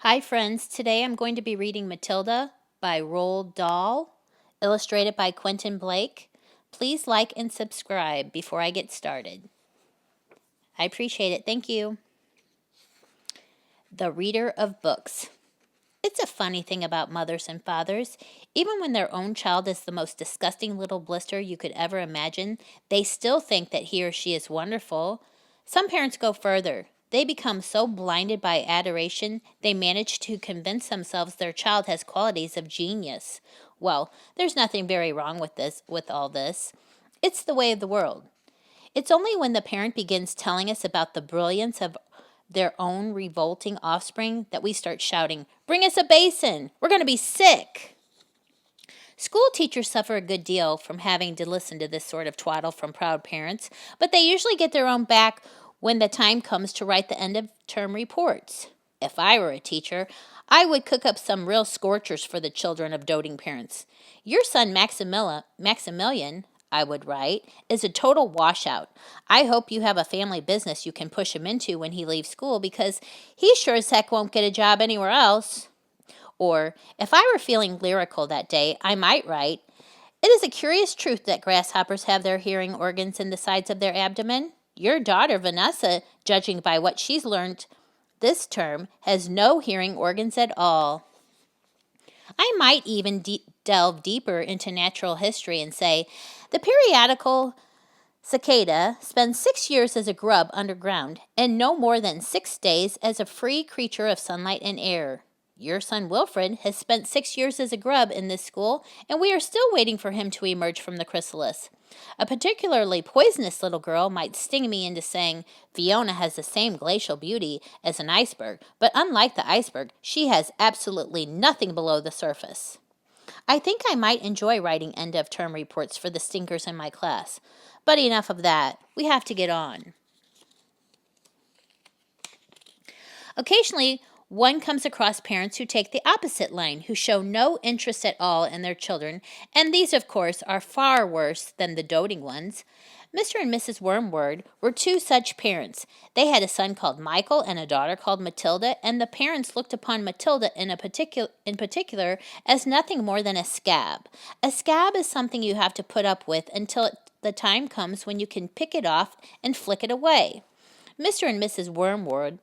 Hi friends, today I'm going to be reading Matilda by Roald Dahl, illustrated by Quentin Blake. Please like and subscribe before I get started. I appreciate it. Thank you. The Reader of Books. It's a funny thing about mothers and fathers. Even when their own child is the most disgusting little blister you could ever imagine, they still think that he or she is wonderful. Some parents go further. They become so blinded by adoration, they manage to convince themselves their child has qualities of genius. Well, there's nothing very wrong with all this. It's the way of the world. It's only when the parent begins telling us about the brilliance of their own revolting offspring that we start shouting, "Bring us a basin! We're going to be sick!" School teachers suffer a good deal from having to listen to this sort of twaddle from proud parents, but they usually get their own back when the time comes to write the end-of-term reports. If I were a teacher, I would cook up some real scorchers for the children of doting parents. Your son Maximilian, I would write, is a total washout. I hope you have a family business you can push him into when he leaves school because he sure as heck won't get a job anywhere else. Or, if I were feeling lyrical that day, I might write, "It is a curious truth that grasshoppers have their hearing organs in the sides of their abdomen. Your daughter, Vanessa, judging by what she's learned this term, has no hearing organs at all." I might even delve deeper into natural history and say, the periodical cicada spends 6 years as a grub underground and no more than 6 days as a free creature of sunlight and air. Your son Wilfred has spent 6 years as a grub in this school, and we are still waiting for him to emerge from the chrysalis. A particularly poisonous little girl might sting me into saying Fiona has the same glacial beauty as an iceberg, but unlike the iceberg, she has absolutely nothing below the surface. I think I might enjoy writing end-of-term reports for the stinkers in my class. But enough of that. We have to get on. Occasionally, one comes across parents who take the opposite line, who show no interest at all in their children, and these, of course, are far worse than the doting ones. Mr. and Mrs. Wormwood were two such parents. They had a son called Michael and a daughter called Matilda, and the parents looked upon Matilda in particular as nothing more than a scab. A scab is something you have to put up with until the time comes when you can pick it off and flick it away. Mr. and Mrs. Wormwood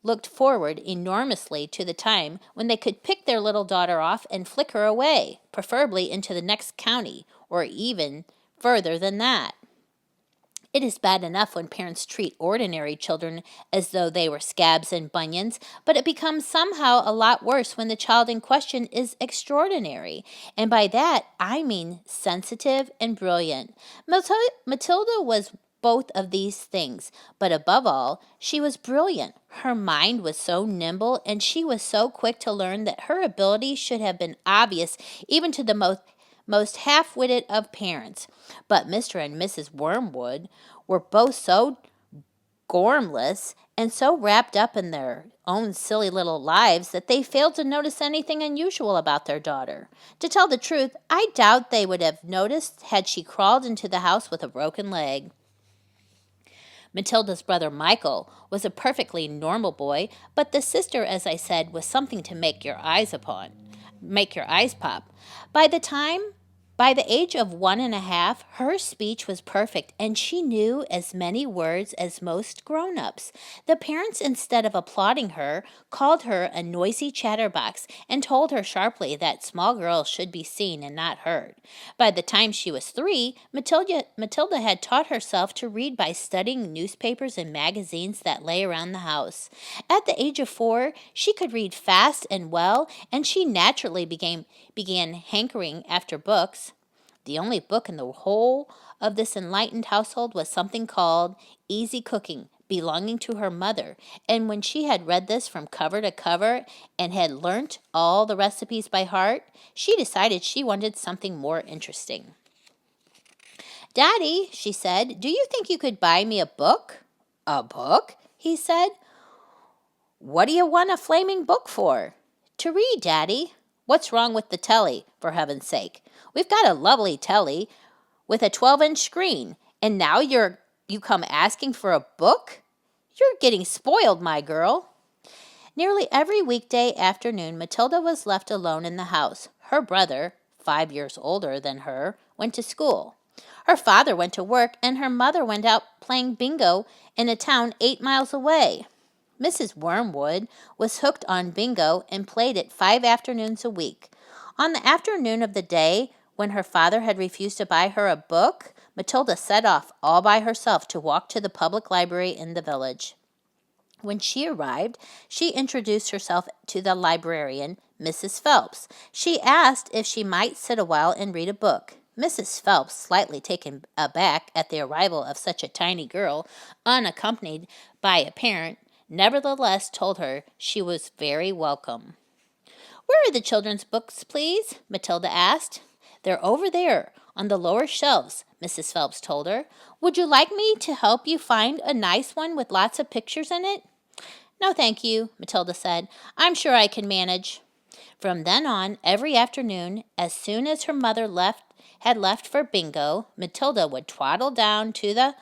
looked forward enormously to the time when they could pick their little daughter off and flick her away, preferably into the next county, or even further than that. It is bad enough when parents treat ordinary children as though they were scabs and bunions, but it becomes somehow a lot worse when the child in question is extraordinary, and by that I mean sensitive and brilliant. Matilda was both of these things, but above all, she was brilliant. Her mind was so nimble, and she was so quick to learn that her ability should have been obvious even to the most half-witted of parents. But Mr. and Mrs. Wormwood were both so gormless and so wrapped up in their own silly little lives that they failed to notice anything unusual about their daughter. To tell the truth, I doubt they would have noticed had she crawled into the house with a broken leg. Matilda's brother Michael was a perfectly normal boy, but the sister, as I said, was something to make your eyes pop. By the age of 1.5, her speech was perfect, and she knew as many words as most grown-ups. The parents, instead of applauding her, called her a noisy chatterbox and told her sharply that small girls should be seen and not heard. By the time she was 3, Matilda had taught herself to read by studying newspapers and magazines that lay around the house. At the age of 4, she could read fast and well, and she naturally began hankering after books. The only book in the whole of this enlightened household was something called Easy Cooking, belonging to her mother, and when she had read this from cover to cover and had learnt all the recipes by heart, she decided she wanted something more interesting. "Daddy," she said, "do you think you could buy me a book?" "A book?" he said. "What do you want a flaming book for?" "To read, Daddy." "What's wrong with the telly, for heaven's sake? We've got a lovely telly with a 12-inch screen, and now you come asking for a book? You're getting spoiled, my girl." Nearly every weekday afternoon, Matilda was left alone in the house. Her brother, 5 years older than her, went to school. Her father went to work, and her mother went out playing bingo in a town 8 miles away. Mrs. Wormwood was hooked on bingo and played it 5 afternoons a week. On the afternoon of the day when her father had refused to buy her a book, Matilda set off all by herself to walk to the public library in the village. When she arrived, she introduced herself to the librarian, Mrs. Phelps. She asked if she might sit a while and read a book. Mrs. Phelps, slightly taken aback at the arrival of such a tiny girl, unaccompanied by a parent, nevertheless told her she was very welcome. "Where are the children's books, please?" Matilda asked. "They're over there, on the lower shelves," Mrs. Phelps told her. "Would you like me to help you find a nice one with lots of pictures in it?" "No, thank you," Matilda said. "I'm sure I can manage." From then on, every afternoon, as soon as her mother had left for bingo, Matilda would twaddle down to the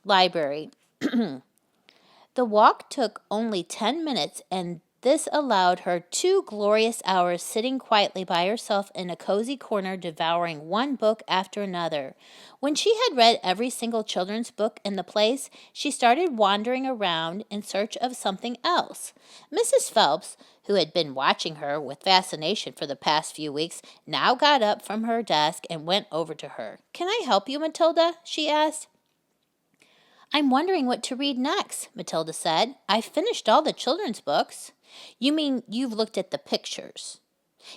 library. The walk took only 10 minutes, and this allowed her 2 glorious hours sitting quietly by herself in a cozy corner, devouring one book after another. When she had read every single children's book in the place, she started wandering around in search of something else. Mrs. Phelps, who had been watching her with fascination for the past few weeks, now got up from her desk and went over to her. "Can I help you, Matilda?" she asked. "I'm wondering what to read next," Matilda said. "I've finished all the children's books." "You mean you've looked at the pictures?"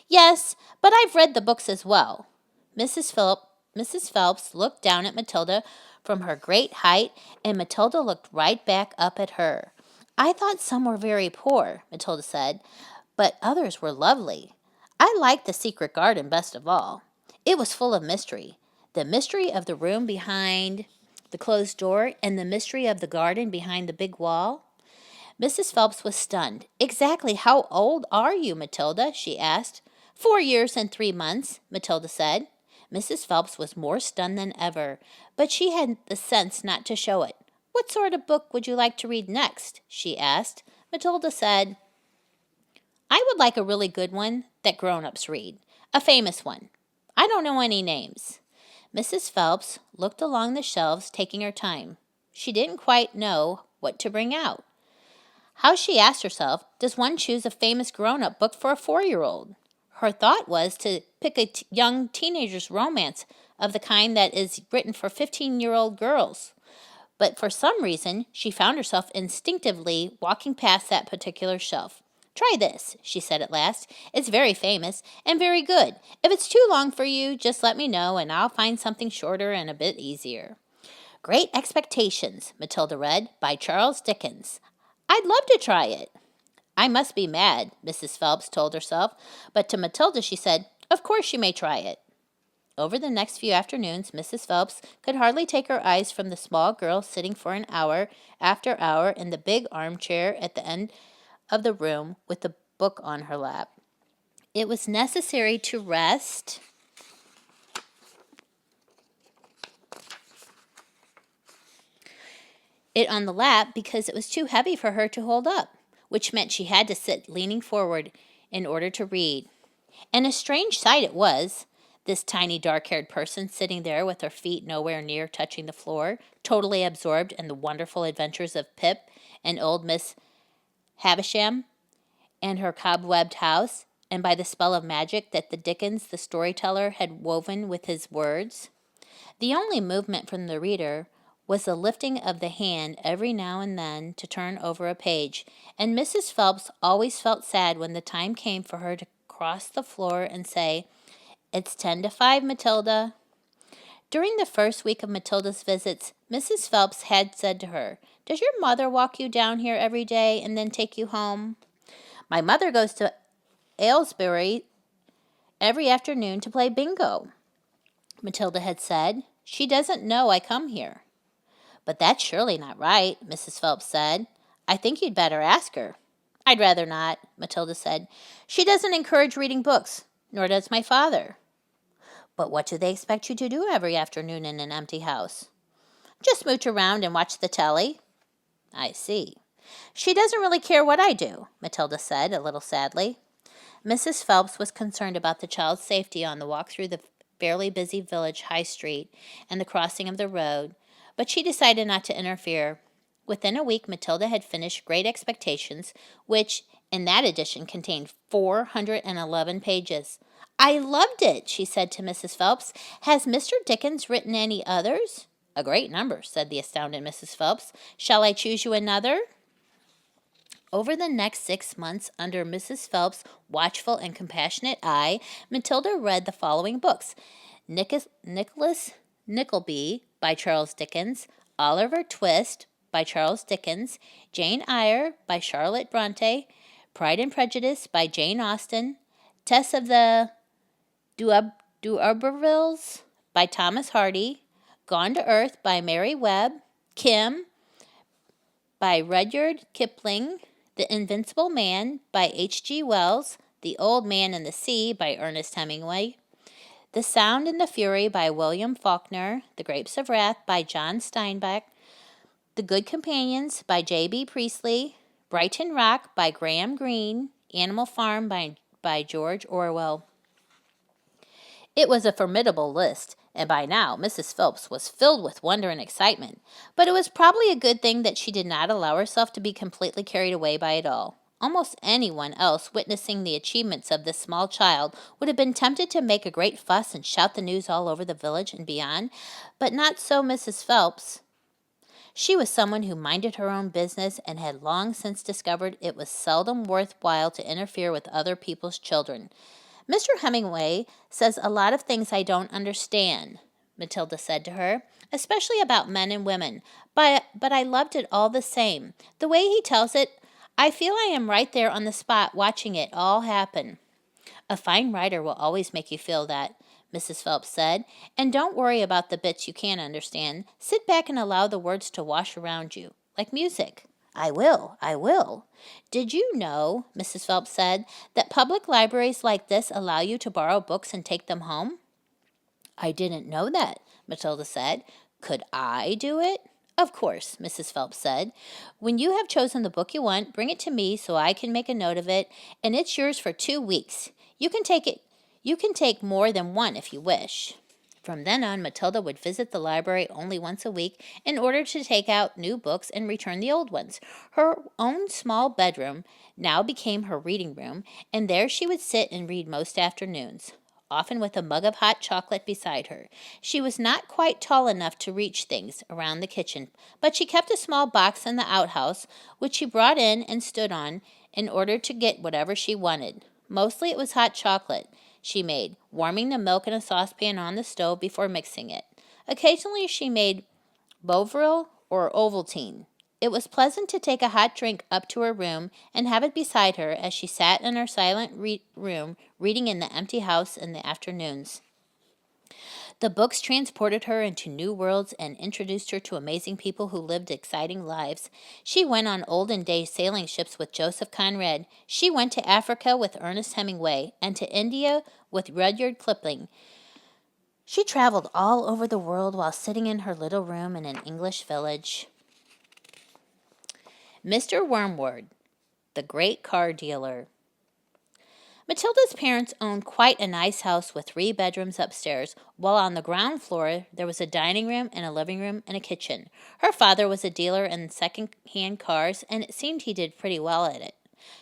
"Yes, but I've read the books as well." Mrs. Phelps looked down at Matilda from her great height, and Matilda looked right back up at her. "I thought some were very poor," Matilda said, "but others were lovely. I liked The Secret Garden best of all. It was full of mystery. The mystery of the room behind the closed door, and the mystery of the garden behind the big wall." Mrs. Phelps was stunned. "Exactly how old are you, Matilda?" she asked. 4 years and 3 months, Matilda said. Mrs. Phelps was more stunned than ever, but she had the sense not to show it. "What sort of book would you like to read next?" she asked. Matilda said, "I would like a really good one that grown-ups read. A famous one. I don't know any names." Mrs. Phelps looked along the shelves, taking her time. She didn't quite know what to bring out. How, she asked herself, does one choose a famous grown-up book for a 4-year-old? Her thought was to pick a young teenager's romance of the kind that is written for 15-year-old girls. But for some reason, she found herself instinctively walking past that particular shelf. "Try this," she said at last. "It's very famous and very good. If it's too long for you, just let me know, and I'll find something shorter and a bit easier." "Great Expectations," Matilda read, by Charles Dickens. "I'd love to try it." "I must be mad," Mrs. Phelps told herself, but to Matilda she said, "Of course you may try it." Over the next few afternoons, Mrs. Phelps could hardly take her eyes from the small girl sitting for an hour after hour in the big armchair at the end of the room with the book on her lap. It was necessary to rest it on the lap because it was too heavy for her to hold up, which meant she had to sit leaning forward in order to read. And a strange sight it was, this tiny dark-haired person sitting there with her feet nowhere near touching the floor, totally absorbed in the wonderful adventures of Pip and old Miss Havisham and her cobwebbed house, and by the spell of magic that Dickens, the storyteller, had woven with his words. The only movement from the reader was the lifting of the hand every now and then to turn over a page, and Mrs. Phelps always felt sad when the time came for her to cross the floor and say, "It's 10 to 5, Matilda." During the first week of Matilda's visits, Mrs. Phelps had said to her, "Does your mother walk you down here every day and then take you home?" "My mother goes to Aylesbury every afternoon to play bingo," Matilda had said. "She doesn't know I come here." "But that's surely not right," Mrs. Phelps said. "I think you'd better ask her." "I'd rather not," Matilda said. "She doesn't encourage reading books, nor does my father." "But what do they expect you to do every afternoon in an empty house?" "Just mooch around and watch the telly." "I see." She doesn't really care what I do, Matilda said, a little sadly. Mrs. Phelps was concerned about the child's safety on the walk through the fairly busy village high street and the crossing of the road, but she decided not to interfere. Within a week, Matilda had finished Great Expectations, which, in that edition, contained 411 pages. I loved it, she said to Mrs. Phelps. Has Mr. Dickens written any others? A great number, said the astounded Mrs. Phelps. Shall I choose you another? Over the next 6 months, under Mrs. Phelps' watchful and compassionate eye, Matilda read the following books: Nicholas Nickleby by Charles Dickens, Oliver Twist by Charles Dickens, Jane Eyre by Charlotte Bronte, Pride and Prejudice by Jane Austen, Tess of the D'Urbervilles by Thomas Hardy, Gone to Earth by Mary Webb, Kim by Rudyard Kipling, The Invincible Man by H.G. Wells, The Old Man and the Sea by Ernest Hemingway, The Sound and the Fury by William Faulkner, The Grapes of Wrath by John Steinbeck, The Good Companions by J.B. Priestley, Brighton Rock by Graham Greene, Animal Farm by George Orwell. It was a formidable list, and by now Mrs. Phelps was filled with wonder and excitement, but it was probably a good thing that she did not allow herself to be completely carried away by it all. Almost anyone else witnessing the achievements of this small child would have been tempted to make a great fuss and shout the news all over the village and beyond, but not so Mrs. Phelps. She was someone who minded her own business and had long since discovered it was seldom worthwhile to interfere with other people's children. Mr. Hemingway says a lot of things I don't understand, Matilda said to her, especially about men and women, but I loved it all the same. The way he tells it, I feel I am right there on the spot watching it all happen. A fine writer will always make you feel that, Mrs. Phelps said, and don't worry about the bits you can't understand. Sit back and allow the words to wash around you, like music. I will. Did you know, Mrs. Phelps said, that public libraries like this allow you to borrow books and take them home? I didn't know that, Matilda said. Could I do it? Of course, Mrs. Phelps said. When you have chosen the book you want, bring it to me so I can make a note of it, and it's yours for 2 weeks. You can take more than one if you wish. From then on, Matilda would visit the library only once a week in order to take out new books and return the old ones. Her own small bedroom now became her reading room, and there she would sit and read most afternoons, often with a mug of hot chocolate beside her. She was not quite tall enough to reach things around the kitchen, but she kept a small box in the outhouse, which she brought in and stood on in order to get whatever she wanted. Mostly it was hot chocolate she made, warming the milk in a saucepan on the stove before mixing it. Occasionally she made Bovril or Ovaltine. It was pleasant to take a hot drink up to her room and have it beside her as she sat in her silent room reading in the empty house in the afternoons. The books transported her into new worlds and introduced her to amazing people who lived exciting lives. She went on olden day sailing ships with Joseph Conrad. She went to Africa with Ernest Hemingway and to India with Rudyard Kipling. She traveled all over the world while sitting in her little room in an English village. Mr. Wormwood, the great car dealer. Matilda's parents owned quite a nice house with 3 bedrooms upstairs, while on the ground floor there was a dining room and a living room and a kitchen. Her father was a dealer in second-hand cars, and it seemed he did pretty well at it.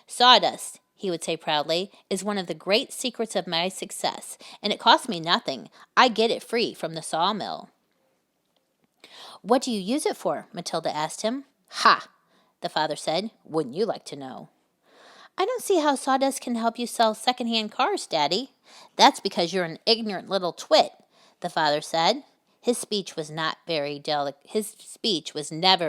Sawdust, he would say proudly, is one of the great secrets of my success, and it costs me nothing. I get it free from the sawmill. What do you use it for? Matilda asked him. Ha! The father said. Wouldn't you like to know? I don't see how sawdust can help you sell second-hand cars, Daddy. That's because you're an ignorant little twit, the father said. His speech was never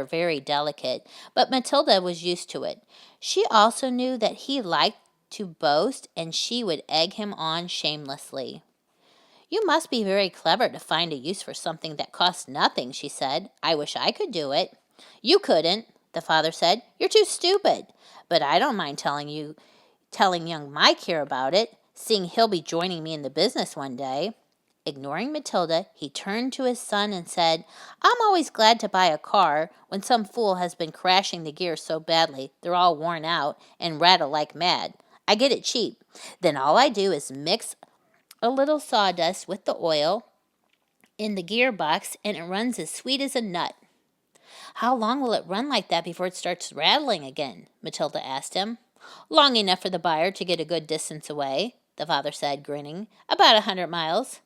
very delicate, but Matilda was used to it. She also knew that he liked to boast, and she would egg him on shamelessly. You must be very clever to find a use for something that costs nothing, she said. I wish I could do it. You couldn't, the father said. You're too stupid. But I don't mind telling young Mike here about it, seeing he'll be joining me in the business one day. Ignoring Matilda, he turned to his son and said, I'm always glad to buy a car when some fool has been crashing the gears so badly they're all worn out and rattle like mad. I get it cheap. Then all I do is mix a little sawdust with the oil in the gearbox and it runs as sweet as a nut. How long will it run like that before it starts rattling again? Matilda asked him. Long enough for the buyer to get a good distance away, the father said, grinning. About 100 miles.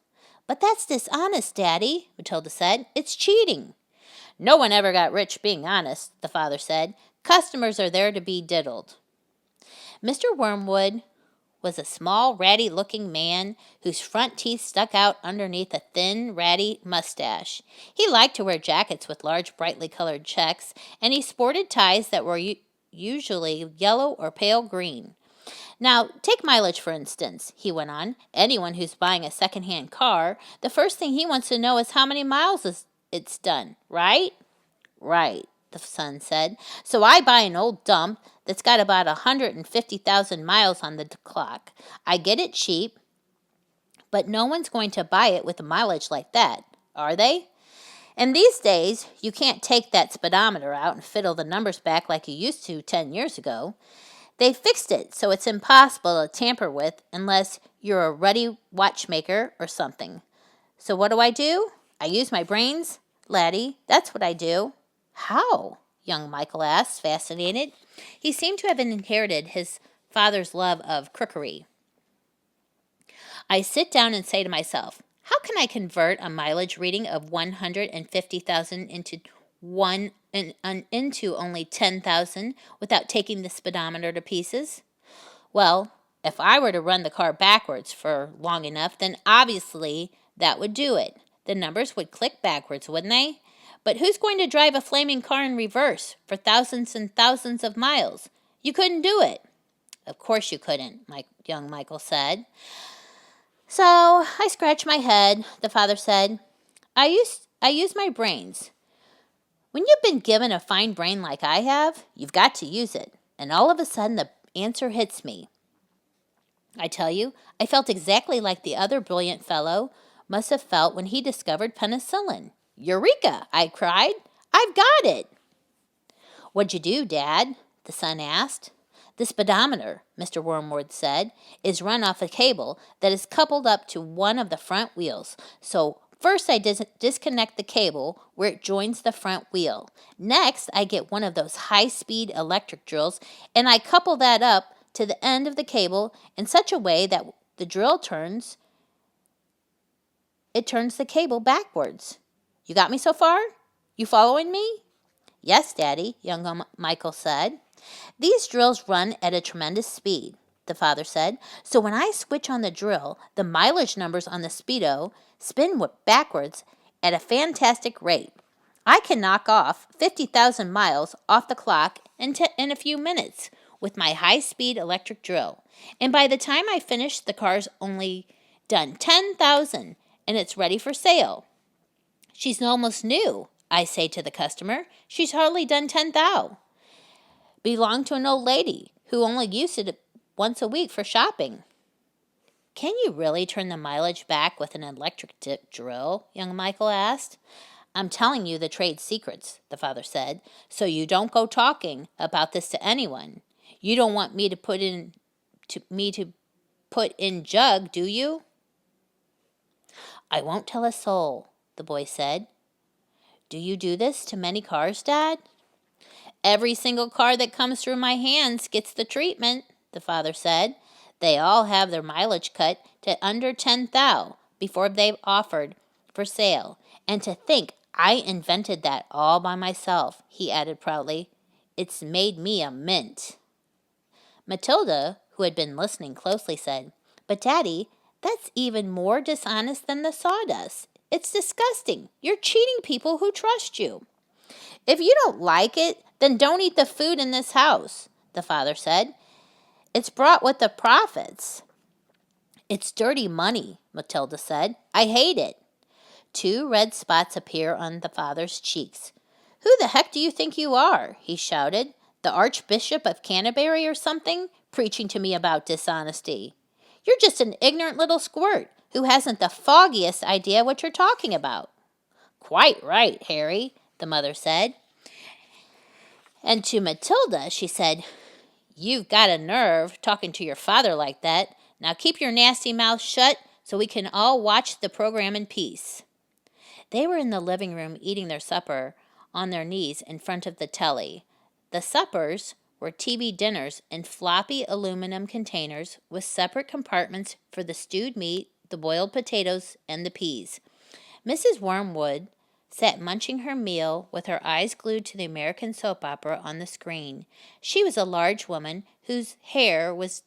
But that's dishonest, Daddy, Matilda said. It's cheating. No one ever got rich being honest, the father said. Customers are there to be diddled. Mr. Wormwood was a small, ratty-looking man whose front teeth stuck out underneath a thin, ratty mustache. He liked to wear jackets with large, brightly colored checks, and he sported ties that were usually yellow or pale green. Now, take mileage, for instance, he went on. Anyone who's buying a second-hand car, the first thing he wants to know is how many miles it's done, right? Right, the son said. So I buy an old dump that's got about 150,000 miles on the clock. I get it cheap, but no one's going to buy it with a mileage like that, are they? And these days, you can't take that speedometer out and fiddle the numbers back like you used to 10 years ago. They fixed it so it's impossible to tamper with unless you're a ruddy watchmaker or something. So what do? I use my brains, laddie. That's what I do. How? Young Michael asked, fascinated. He seemed to have inherited his father's love of crookery. I sit down and say to myself, how can I convert a mileage reading of 150,000 into only 10,000 without taking the speedometer to pieces? Well, if I were to run the car backwards for long enough, then obviously that would do it. The numbers would click backwards, wouldn't they? But who's going to drive a flaming car in reverse for thousands and thousands of miles? You couldn't do it. Of course you couldn't, young Michael said. So I scratched my head, the father said. I use my brains. When you've been given a fine brain like I have, you've got to use it. And all of a sudden the answer hits me. I tell you, I felt exactly like the other brilliant fellow must have felt when he discovered penicillin. Eureka! I cried. I've got it! What'd you do, Dad? The son asked. The speedometer, Mr. Wormwood said, is run off a cable that is coupled up to one of the front wheels. So first I disconnect the cable where it joins the front wheel. Next, I get one of those high-speed electric drills, and I couple that up to the end of the cable in such a way that the drill turns the cable backwards. You got me so far? You following me? Yes, Daddy, young Michael said. These drills run at a tremendous speed, the father said. So when I switch on the drill, the mileage numbers on the speedo spin backwards at a fantastic rate. I can knock off 50,000 miles off the clock in a few minutes with my high-speed electric drill. And by the time I finish, the car's only done 10,000 and it's ready for sale. She's almost new, I say to the customer. She's hardly done 10,000. Belonged to an old lady who only used it once a week for shopping. Can you really turn the mileage back with an electric drill? Young Michael asked. I'm telling you the trade secrets, the father said, so you don't go talking about this to anyone. You don't want me to put in jug, do you? I won't tell a soul, the boy said. Do you do this to many cars, Dad? Every single car that comes through my hands gets the treatment, the father said. They all have their mileage cut to under 10,000 before they've offered for sale. And to think I invented that all by myself, he added proudly. It's made me a mint. Matilda, who had been listening closely, said, But Daddy, that's even more dishonest than the sawdust. It's disgusting. You're cheating people who trust you. If you don't like it, then don't eat the food in this house, the father said. It's brought with the profits. It's dirty money, Matilda said. I hate it. 2 red spots appear on the father's cheeks. Who the heck do you think you are? He shouted. The Archbishop of Canterbury or something, preaching to me about dishonesty. You're just an ignorant little squirt who hasn't the foggiest idea what you're talking about." "Quite right, Harry," the mother said. And to Matilda, she said, "You've got a nerve talking to your father like that. Now keep your nasty mouth shut so we can all watch the program in peace." They were in the living room eating their supper on their knees in front of the telly. The suppers were TV dinners in floppy aluminum containers with separate compartments for the stewed meat, the boiled potatoes, and the peas. Mrs. Wormwood sat munching her meal with her eyes glued to the American soap opera on the screen. She was a large woman whose hair was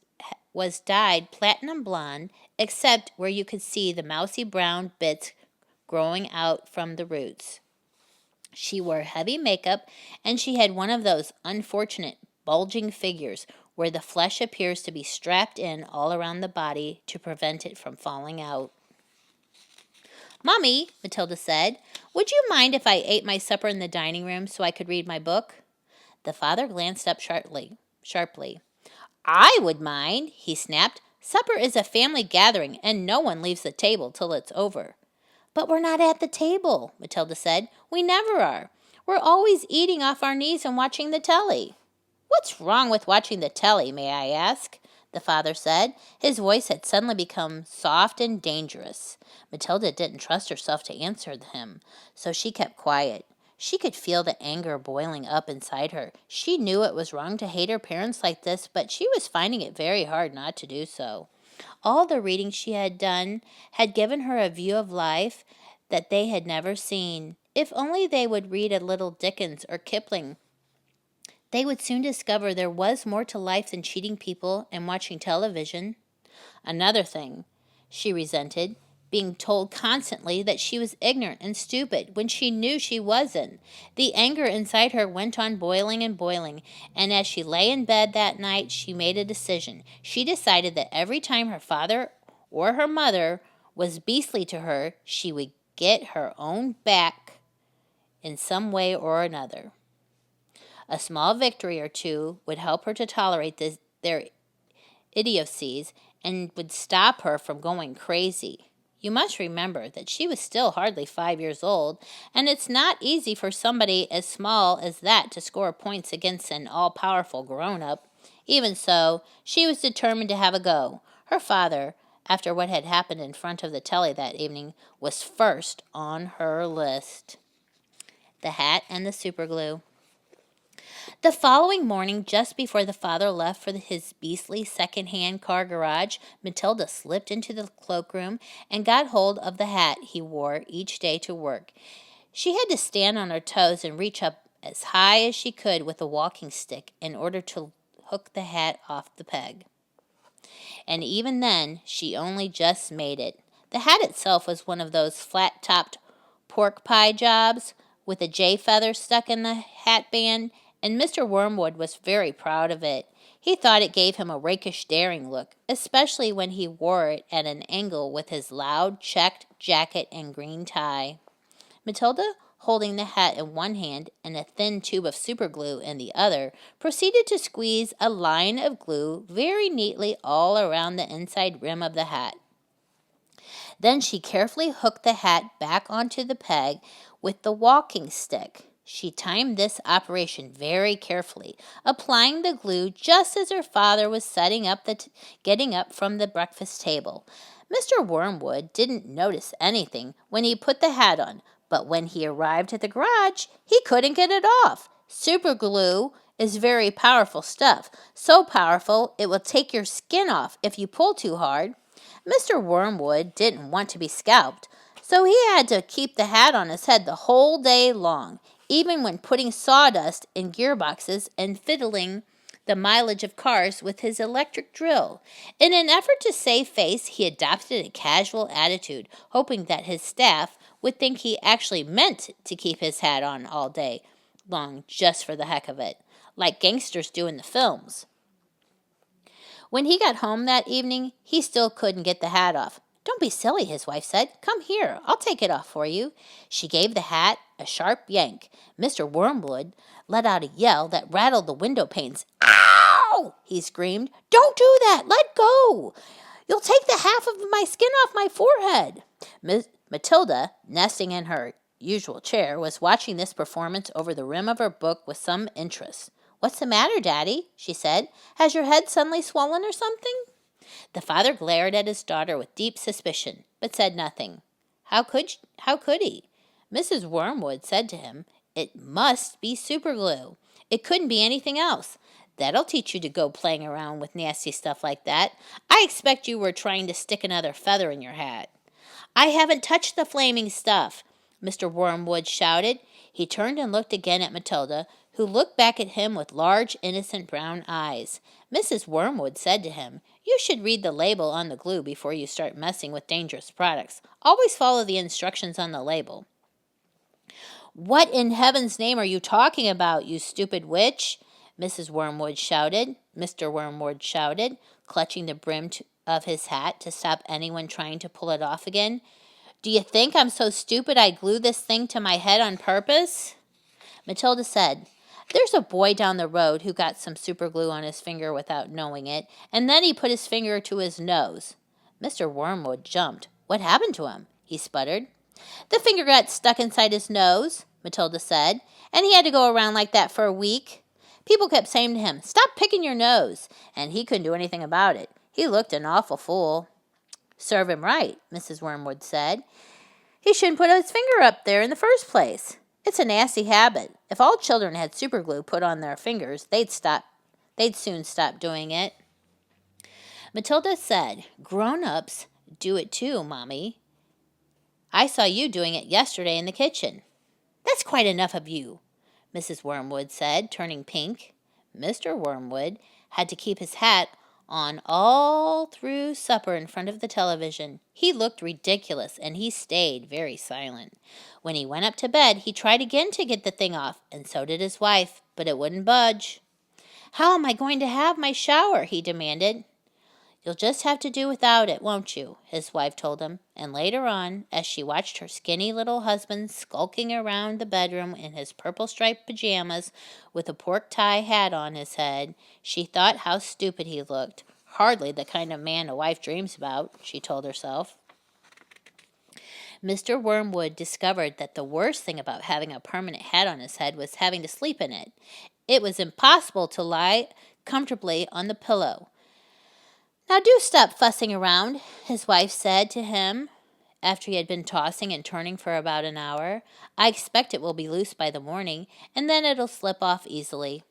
dyed platinum blonde, except where you could see the mousy brown bits growing out from the roots. She wore heavy makeup, and she had one of those unfortunate bulging figures where the flesh appears to be strapped in all around the body to prevent it from falling out. "Mummy," Matilda said, "would you mind if I ate my supper in the dining room so I could read my book?" The father glanced up sharply. "I would mind," he snapped. "Supper is a family gathering, and no one leaves the table till it's over." "But we're not at the table," Matilda said. "We never are. We're always eating off our knees and watching the telly." "What's wrong with watching the telly, may I ask?" the father said. His voice had suddenly become soft and dangerous. Matilda didn't trust herself to answer him, so she kept quiet. She could feel the anger boiling up inside her. She knew it was wrong to hate her parents like this, but she was finding it very hard not to do so. All the reading she had done had given her a view of life that they had never seen. If only they would read a little Dickens or Kipling, they would soon discover there was more to life than cheating people and watching television. Another thing she resented, being told constantly that she was ignorant and stupid when she knew she wasn't. The anger inside her went on boiling and boiling, and as she lay in bed that night, she made a decision. She decided that every time her father or her mother was beastly to her, she would get her own back in some way or another. A small victory or two would help her to tolerate their idiocies and would stop her from going crazy. You must remember that she was still hardly 5 years old, and it's not easy for somebody as small as that to score points against an all-powerful grown-up. Even so, she was determined to have a go. Her father, after what had happened in front of the telly that evening, was first on her list. The hat and the superglue. The following morning, just before the father left for his beastly second-hand car garage, Matilda slipped into the cloakroom and got hold of the hat he wore each day to work. She had to stand on her toes and reach up as high as she could with a walking stick in order to hook the hat off the peg. And even then, she only just made it. The hat itself was one of those flat-topped pork pie jobs with a J feather stuck in the hat band, and Mr. Wormwood was very proud of it. He thought it gave him a rakish, daring look, especially when he wore it at an angle with his loud checked jacket and green tie. Matilda, holding the hat in one hand and a thin tube of superglue in the other, proceeded to squeeze a line of glue very neatly all around the inside rim of the hat. Then she carefully hooked the hat back onto the peg with the walking stick. She timed this operation very carefully, applying the glue just as her father was getting up from the breakfast table. Mr. Wormwood didn't notice anything when he put the hat on, but when he arrived at the garage, he couldn't get it off. Superglue is very powerful stuff, so powerful it will take your skin off if you pull too hard. Mr. Wormwood didn't want to be scalped, so he had to keep the hat on his head the whole day long, even when putting sawdust in gearboxes and fiddling the mileage of cars with his electric drill. In an effort to save face, he adopted a casual attitude, hoping that his staff would think he actually meant to keep his hat on all day long just for the heck of it, like gangsters do in the films. When he got home that evening, he still couldn't get the hat off. "Don't be silly," his wife said. "Come here, I'll take it off for you." She gave the hat a sharp yank. Mr. Wormwood let out a yell that rattled the window panes. "Ow!" he screamed. "Don't do that! Let go! You'll take the half of my skin off my forehead. Matilda, nesting in her usual chair, was watching this performance over the rim of her book with some interest. What's the matter, Daddy? She said. Has your head suddenly swollen or something? The father glared at his daughter with deep suspicion, but said nothing. How could he? Mrs. Wormwood said to him, It must be superglue. It couldn't be anything else. That'll teach you to go playing around with nasty stuff like that. I expect you were trying to stick another feather in your hat. I haven't touched the flaming stuff, Mr. Wormwood shouted. He turned and looked again at Matilda, who looked back at him with large, innocent brown eyes. Mrs. Wormwood said to him, You should read the label on the glue before you start messing with dangerous products. Always follow the instructions on the label. What in heaven's name are you talking about, you stupid witch? Mr. Wormwood shouted, clutching the brim of his hat to stop anyone trying to pull it off again. Do you think I'm so stupid I glue this thing to my head on purpose? Matilda said, There's a boy down the road who got some superglue on his finger without knowing it, and then he put his finger to his nose. Mr. Wormwood jumped. What happened to him? He sputtered. The finger got stuck inside his nose, Matilda said, and he had to go around like that for a week. People kept saying to him, Stop picking your nose, and he couldn't do anything about it. He looked an awful fool. Serve him right, Mrs. Wormwood said. He shouldn't put his finger up there in the first place. It's a nasty habit. If all children had superglue put on their fingers, they'd soon stop doing it. Matilda said, Grown-ups do it too, Mommy. I saw you doing it yesterday in the kitchen. That's quite enough of you, Mrs. Wormwood said, turning pink. Mr. Wormwood had to keep his hat on all through supper in front of the television. He looked ridiculous, and he stayed very silent. When he went up to bed, he tried again to get the thing off, and so did his wife, but it wouldn't budge. How am I going to have my shower? He demanded. You'll just have to do without it, won't you? His wife told him, and later on, as she watched her skinny little husband skulking around the bedroom in his purple-striped pajamas with a pork-tie hat on his head, she thought how stupid he looked. Hardly the kind of man a wife dreams about, she told herself. Mr. Wormwood discovered that the worst thing about having a permanent hat on his head was having to sleep in it. It was impossible to lie comfortably on the pillow. Now do stop fussing around, his wife said to him after he had been tossing and turning for about an hour. I expect it will be loose by the morning, and then it'll slip off easily.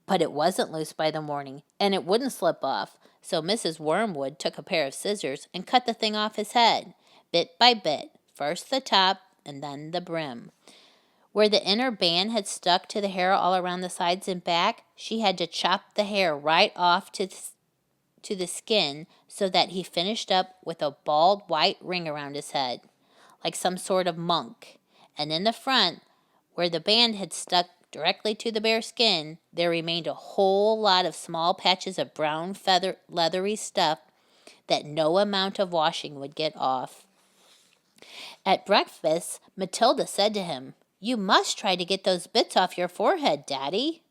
But it wasn't loose by the morning, and it wouldn't slip off, so Mrs. Wormwood took a pair of scissors and cut the thing off his head, bit by bit, first the top and then the brim. Where the inner band had stuck to the hair all around the sides and back, she had to chop the hair right off to the skin so that he finished up with a bald white ring around his head, like some sort of monk. And in the front, where the band had stuck directly to the bare skin, there remained a whole lot of small patches of brown leathery stuff that no amount of washing would get off. At breakfast, Matilda said to him, You must try to get those bits off your forehead, Daddy.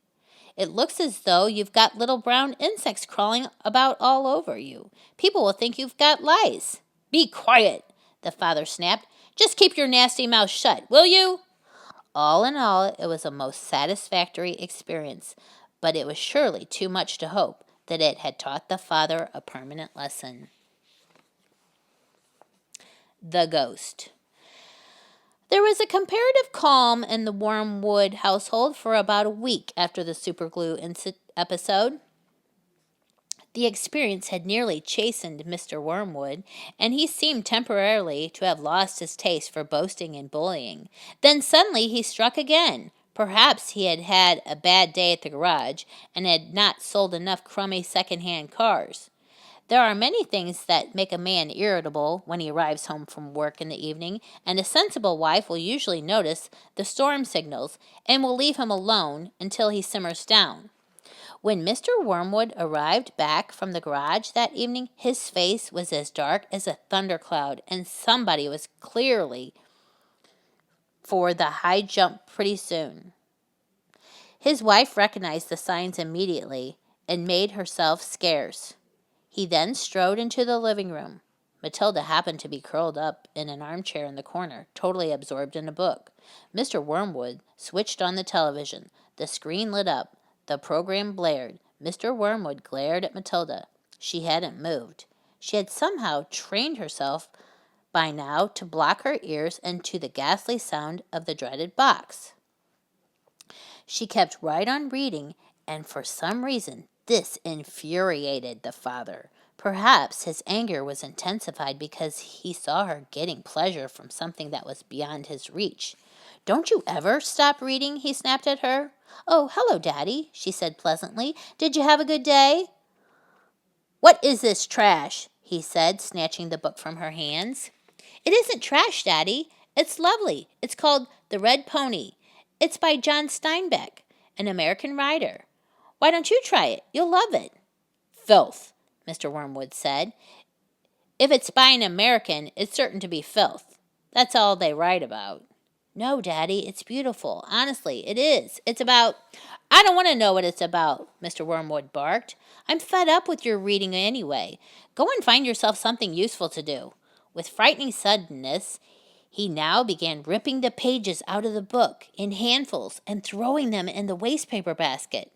It looks as though you've got little brown insects crawling about all over you. People will think you've got lice. Be quiet, the father snapped. Just keep your nasty mouth shut, will you? All in all, it was a most satisfactory experience, but it was surely too much to hope that it had taught the father a permanent lesson. The Ghost. There was a comparative calm in the Wormwood household for about a week after the superglue episode. The experience had nearly chastened Mr. Wormwood, and he seemed temporarily to have lost his taste for boasting and bullying. Then suddenly he struck again. Perhaps he had had a bad day at the garage and had not sold enough crummy second-hand cars. There are many things that make a man irritable when he arrives home from work in the evening, and a sensible wife will usually notice the storm signals and will leave him alone until he simmers down. When Mr. Wormwood arrived back from the garage that evening, his face was as dark as a thundercloud, and somebody was clearly for the high jump pretty soon. His wife recognized the signs immediately and made herself scarce. He then strode into the living room. Matilda happened to be curled up in an armchair in the corner, totally absorbed in a book. Mr. Wormwood switched on the television. The screen lit up. The program blared. Mr. Wormwood glared at Matilda. She hadn't moved. She had somehow trained herself by now to block her ears and to the ghastly sound of the dreaded box. She kept right on reading, and for some reason this infuriated the father. Perhaps his anger was intensified because he saw her getting pleasure from something that was beyond his reach. "Don't you ever stop reading?" he snapped at her. "Oh, hello, Daddy," she said pleasantly. "Did you have a good day?" "What is this trash?" he said, snatching the book from her hands. "It isn't trash, Daddy. It's lovely. It's called The Red Pony. It's by John Steinbeck, an American writer. Why don't you try it? You'll love it." "Filth," Mr. Wormwood said. "If it's by an American, it's certain to be filth. That's all they write about." "No, Daddy, it's beautiful. Honestly, it is. It's about—" "I don't want to know what it's about," Mr. Wormwood barked. "I'm fed up with your reading anyway. Go and find yourself something useful to do." With frightening suddenness, he now began ripping the pages out of the book in handfuls and throwing them in the wastepaper basket.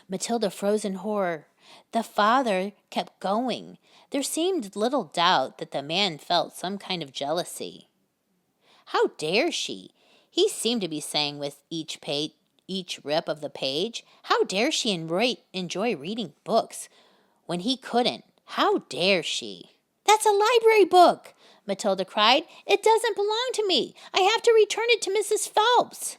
Matilda froze in horror. The father kept going. There seemed little doubt that the man felt some kind of jealousy. "How dare she?" he seemed to be saying with each rip of the page. "How dare she enjoy reading books when he couldn't? How dare she?" "That's a library book!" Matilda cried. "It doesn't belong to me. I have to return it to Mrs. Phelps."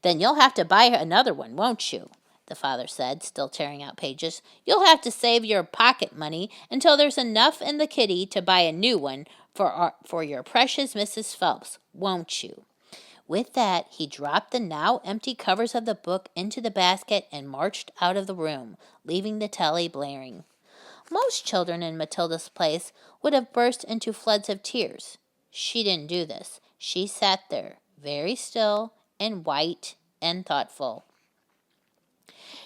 "Then you'll have to buy another one, won't you?" the father said, still tearing out pages. "You'll have to save your pocket money until there's enough in the kitty to buy a new one for your precious Mrs. Phelps, won't you?" With that, he dropped the now empty covers of the book into the basket and marched out of the room, leaving the telly blaring. Most children in Matilda's place would have burst into floods of tears. She didn't do this. She sat there, very still and white and thoughtful.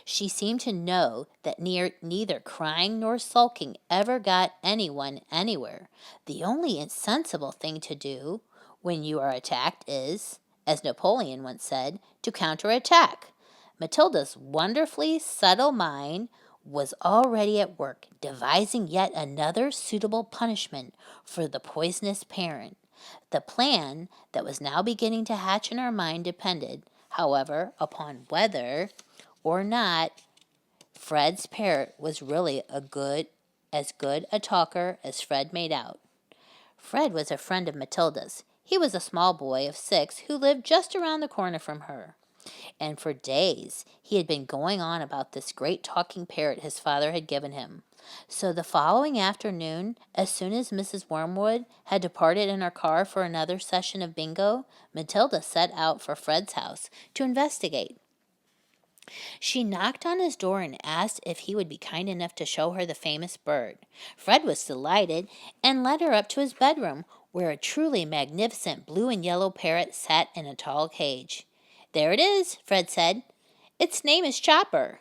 She seemed to know that neither crying nor sulking ever got anyone anywhere. The only insensible thing to do when you are attacked is, as Napoleon once said, to counterattack. Matilda's wonderfully subtle mind was already at work, devising yet another suitable punishment for the poisonous parent. The plan that was now beginning to hatch in her mind depended, however, upon whether or not Fred's parrot was really as good a talker as Fred made out. Fred was a friend of Matilda's. He was a small boy of 6 who lived just around the corner from her. And for days he had been going on about this great talking parrot his father had given him. So the following afternoon, as soon as Mrs. Wormwood had departed in her car for another session of bingo, Matilda set out for Fred's house to investigate. She knocked on his door and asked if he would be kind enough to show her the famous bird. Fred was delighted and led her up to his bedroom, where a truly magnificent blue and yellow parrot sat in a tall cage. "There it is," Fred said. "Its name is Chopper."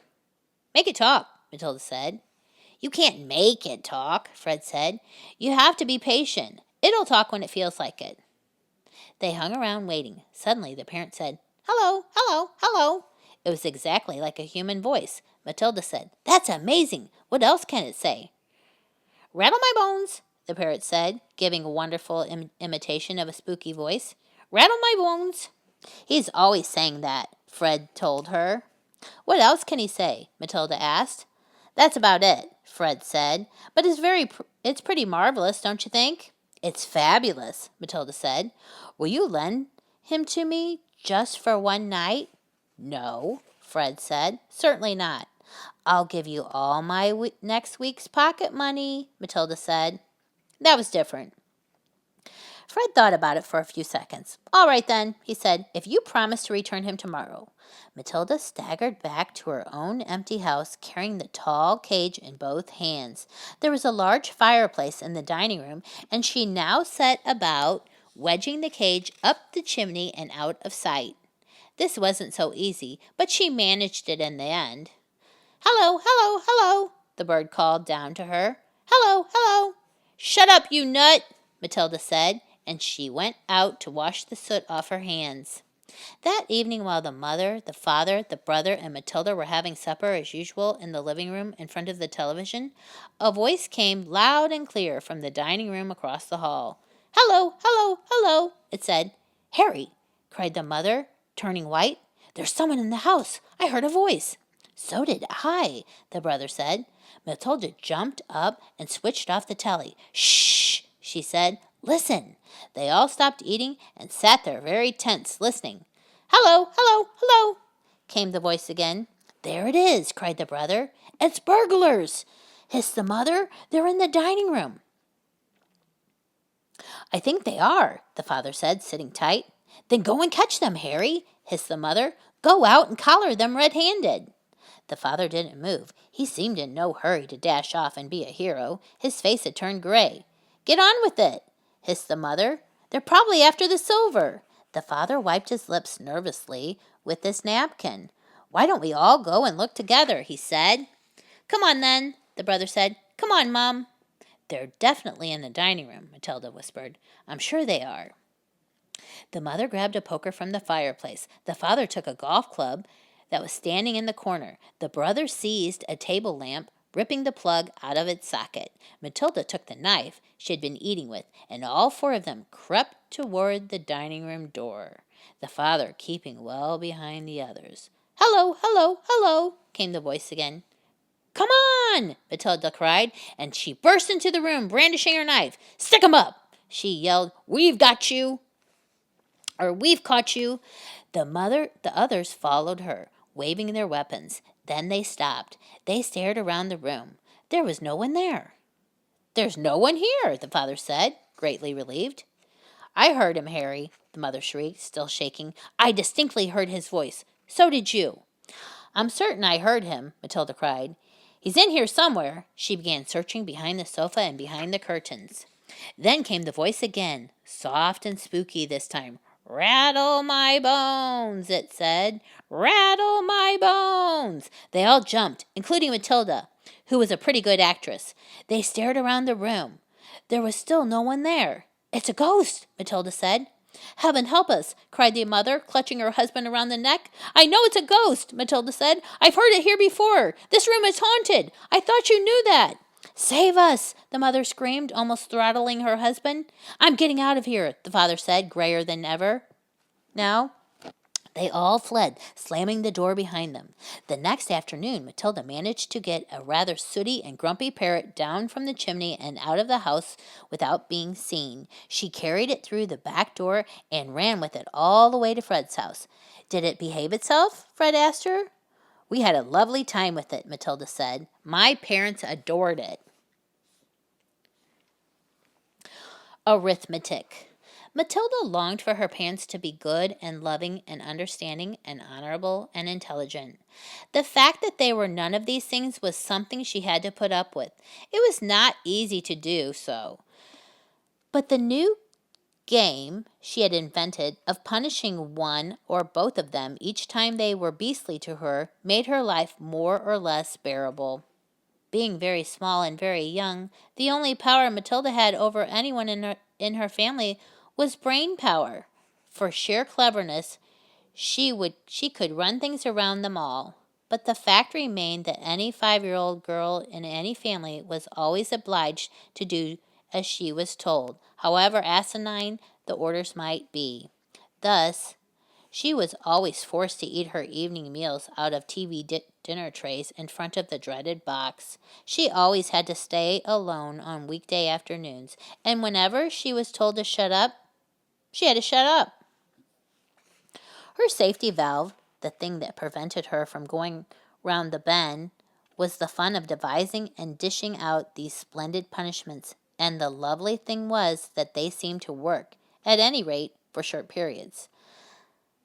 "Make it talk," Matilda said. "You can't make it talk," Fred said. "You have to be patient. It'll talk when it feels like it." They hung around waiting. Suddenly the parrot said, "Hello, hello, hello." It was exactly like a human voice. Matilda said, "That's amazing. What else can it say?" "Rattle my bones," the parrot said, giving a wonderful imitation of a spooky voice. "Rattle my bones." "He's always saying that," Fred told her. "What else can he say?" Matilda asked. "That's about it," Fred said. "But it's pretty marvelous, don't you think?" "It's fabulous," Matilda said. "Will you lend him to me just for one night?" "No," Fred said. "Certainly not." "I'll give you all my next week's pocket money," Matilda said. That was different. Fred thought about it for a few seconds. "All right, then," he said, "if you promise to return him tomorrow." Matilda staggered back to her own empty house, carrying the tall cage in both hands. There was a large fireplace in the dining room, and she now set about wedging the cage up the chimney and out of sight. This wasn't so easy, but she managed it in the end. "Hello, hello, hello," the bird called down to her. Hello, hello. Shut up, you nut, Matilda said, and she went out to wash the soot off her hands. That evening, while the mother, the father, the brother, and Matilda were having supper as usual in the living room in front of the television, a voice came loud and clear from the dining room across the hall. Hello, hello, hello, it said. Harry, cried the mother, turning white. There's someone in the house. I heard a voice. So did I, the brother said. Matilda jumped up and switched off the telly. Shh, she said. Listen. They all stopped eating and sat there very tense, listening. Hello, hello, hello, came the voice again. There it is, cried the brother. It's burglars, hissed the mother. They're in the dining room. I think they are, the father said, sitting tight. Then go and catch them, Harry, hissed the mother. Go out and collar them red-handed. The father didn't move. He seemed in no hurry to dash off and be a hero. His face had turned gray. Get on with it, hissed the mother. They're probably after the silver. The father wiped his lips nervously with his napkin. Why don't we all go and look together, he said. Come on, then, the brother said. Come on, Mom. They're definitely in the dining room, Matilda whispered. I'm sure they are. The mother grabbed a poker from the fireplace. The father took a golf club that was standing in the corner. The brother seized a table lamp, ripping the plug out of its socket. Matilda took the knife she had been eating with, and all four of them crept toward the dining room door, the father keeping well behind the others. Hello, hello, hello, came the voice again. Come on, Matilda cried, and she burst into the room, brandishing her knife. Stick 'em up, she yelled. We've got you. We've caught you. The others followed her, waving their weapons. Then they stopped. They stared around the room. There was no one there. There's no one here, the father said, greatly relieved. I heard him, Harry, the mother shrieked, still shaking. I distinctly heard his voice. So did you. I'm certain I heard him, Matilda cried. He's in here somewhere. She began searching behind the sofa and behind the curtains. Then came the voice again, soft and spooky this time. Rattle my bones, it said. Rattle my bones. They all jumped, including Matilda, who was a pretty good actress. They stared around the room. There was still no one there. It's a ghost, Matilda said. Heaven help us, cried the mother, clutching her husband around the neck. I know it's a ghost, Matilda said. I've heard it here before. This room is haunted. I thought you knew that. Save us, the mother screamed, almost throttling her husband. I'm getting out of here, the father said, grayer than ever. Now, they all fled, slamming the door behind them. The next afternoon, Matilda managed to get a rather sooty and grumpy parrot down from the chimney and out of the house without being seen. She carried it through the back door and ran with it all the way to Fred's house. Did it behave itself? Fred asked her. We had a lovely time with it, Matilda said. My parents adored it. Arithmetic. Matilda longed for her parents to be good and loving and understanding and honorable and intelligent. The fact that they were none of these things was something she had to put up with. It was not easy to do so. But the new game she had invented of punishing one or both of them each time they were beastly to her made her life more or less bearable. Being very small and very young, the only power Matilda had over anyone in her family was brain power. For sheer cleverness, she could run things around them all. But the fact remained that any 5-year-old girl in any family was always obliged to do as she was told, however asinine the orders might be. Thus, she was always forced to eat her evening meals out of TV dinner trays in front of the dreaded box. She always had to stay alone on weekday afternoons, and whenever she was told to shut up, she had to shut up. Her safety valve, the thing that prevented her from going round the bend, was the fun of devising and dishing out these splendid punishments, and the lovely thing was that they seemed to work, at any rate for short periods.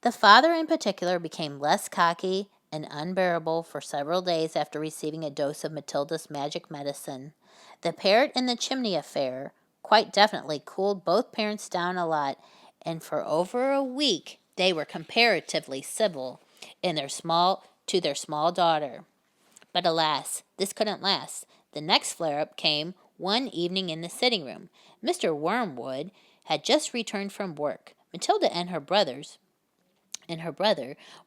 The father in particular became less cocky and unbearable for several days after receiving a dose of Matilda's magic medicine. The parrot in the chimney affair quite definitely cooled both parents down a lot, and for over a week they were comparatively civil to their small daughter. But alas, this couldn't last. The next flare-up came one evening in the sitting room. Mr. Wormwood had just returned from work. Matilda and her brother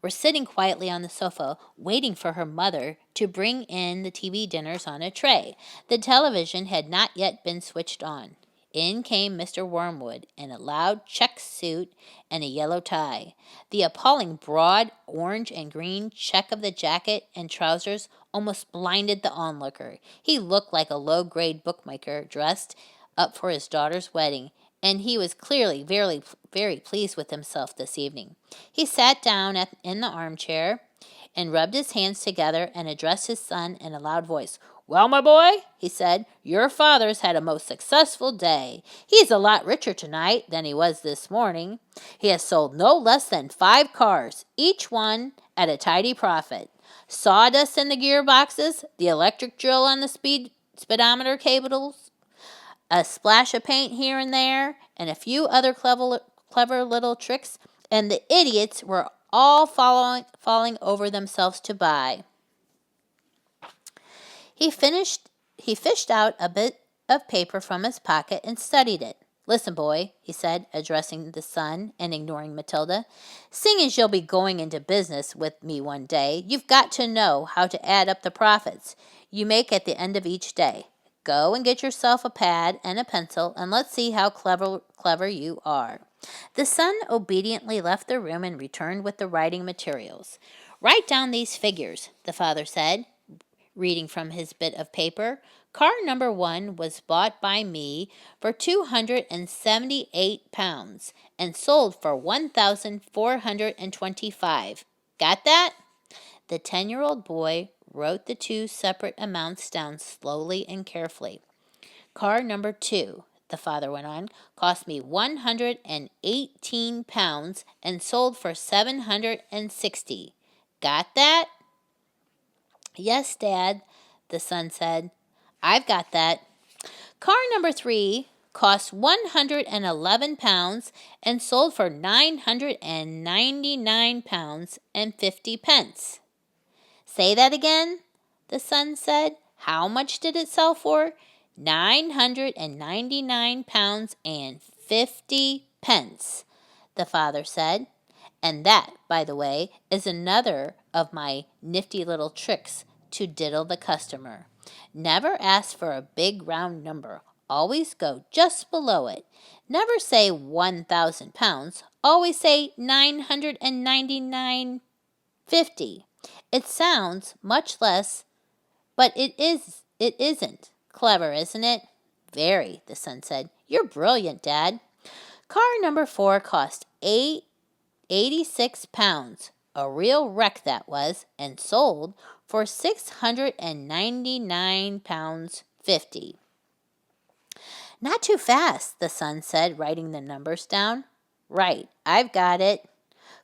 were sitting quietly on the sofa, waiting for her mother to bring in the TV dinners on a tray. The television had not yet been switched on. In came Mr. Wormwood in a loud check suit and a yellow tie. The appalling broad orange and green check of the jacket and trousers almost blinded the onlooker. He looked like a low-grade bookmaker dressed up for his daughter's wedding, and he was clearly very, very pleased with himself this evening. He sat down in the armchair and rubbed his hands together and addressed his son in a loud voice. "Well, my boy," he said, "your father's had a most successful day. He's a lot richer tonight than he was this morning. He has sold no less than 5 cars, each one at a tidy profit. Sawdust in the gearboxes, the electric drill on the speedometer cables, a splash of paint here and there, and a few other clever little tricks, and the idiots were all falling over themselves to buy." He fished out a bit of paper from his pocket and studied it. "Listen, boy," he said, addressing the son and ignoring Matilda. "Seeing as you'll be going into business with me one day, you've got to know how to add up the profits you make at the end of each day. Go and get yourself a pad and a pencil, and let's see how clever you are." The son obediently left the room and returned with the writing materials. "Write down these figures," the father said, reading from his bit of paper. "Car number 1 was bought by me for £278 and sold for 1,425. Got that?" The 10-year-old boy wrote the 2 separate amounts down slowly and carefully. "Car number 2," the father went on, "cost me £118 and sold for 760. Got that?" "Yes, Dad," the son said. "I've got that." "Car number 3 cost £111 and sold for £999.50. "Say that again," the son said. "How much did it sell for?" £999.50, the father said. "And that, by the way, is another of my nifty little tricks to diddle the customer. Never ask for a big round number. Always go just below it. Never say £1,000. Always say 999.50. It sounds much less, but it isn't. Clever, isn't it?" "Very," the son said. "You're brilliant, Dad." "Car number 4 cost £86. A real wreck that was, and sold for £699.50. "Not too fast," the son said, writing the numbers down. "Right, I've got it.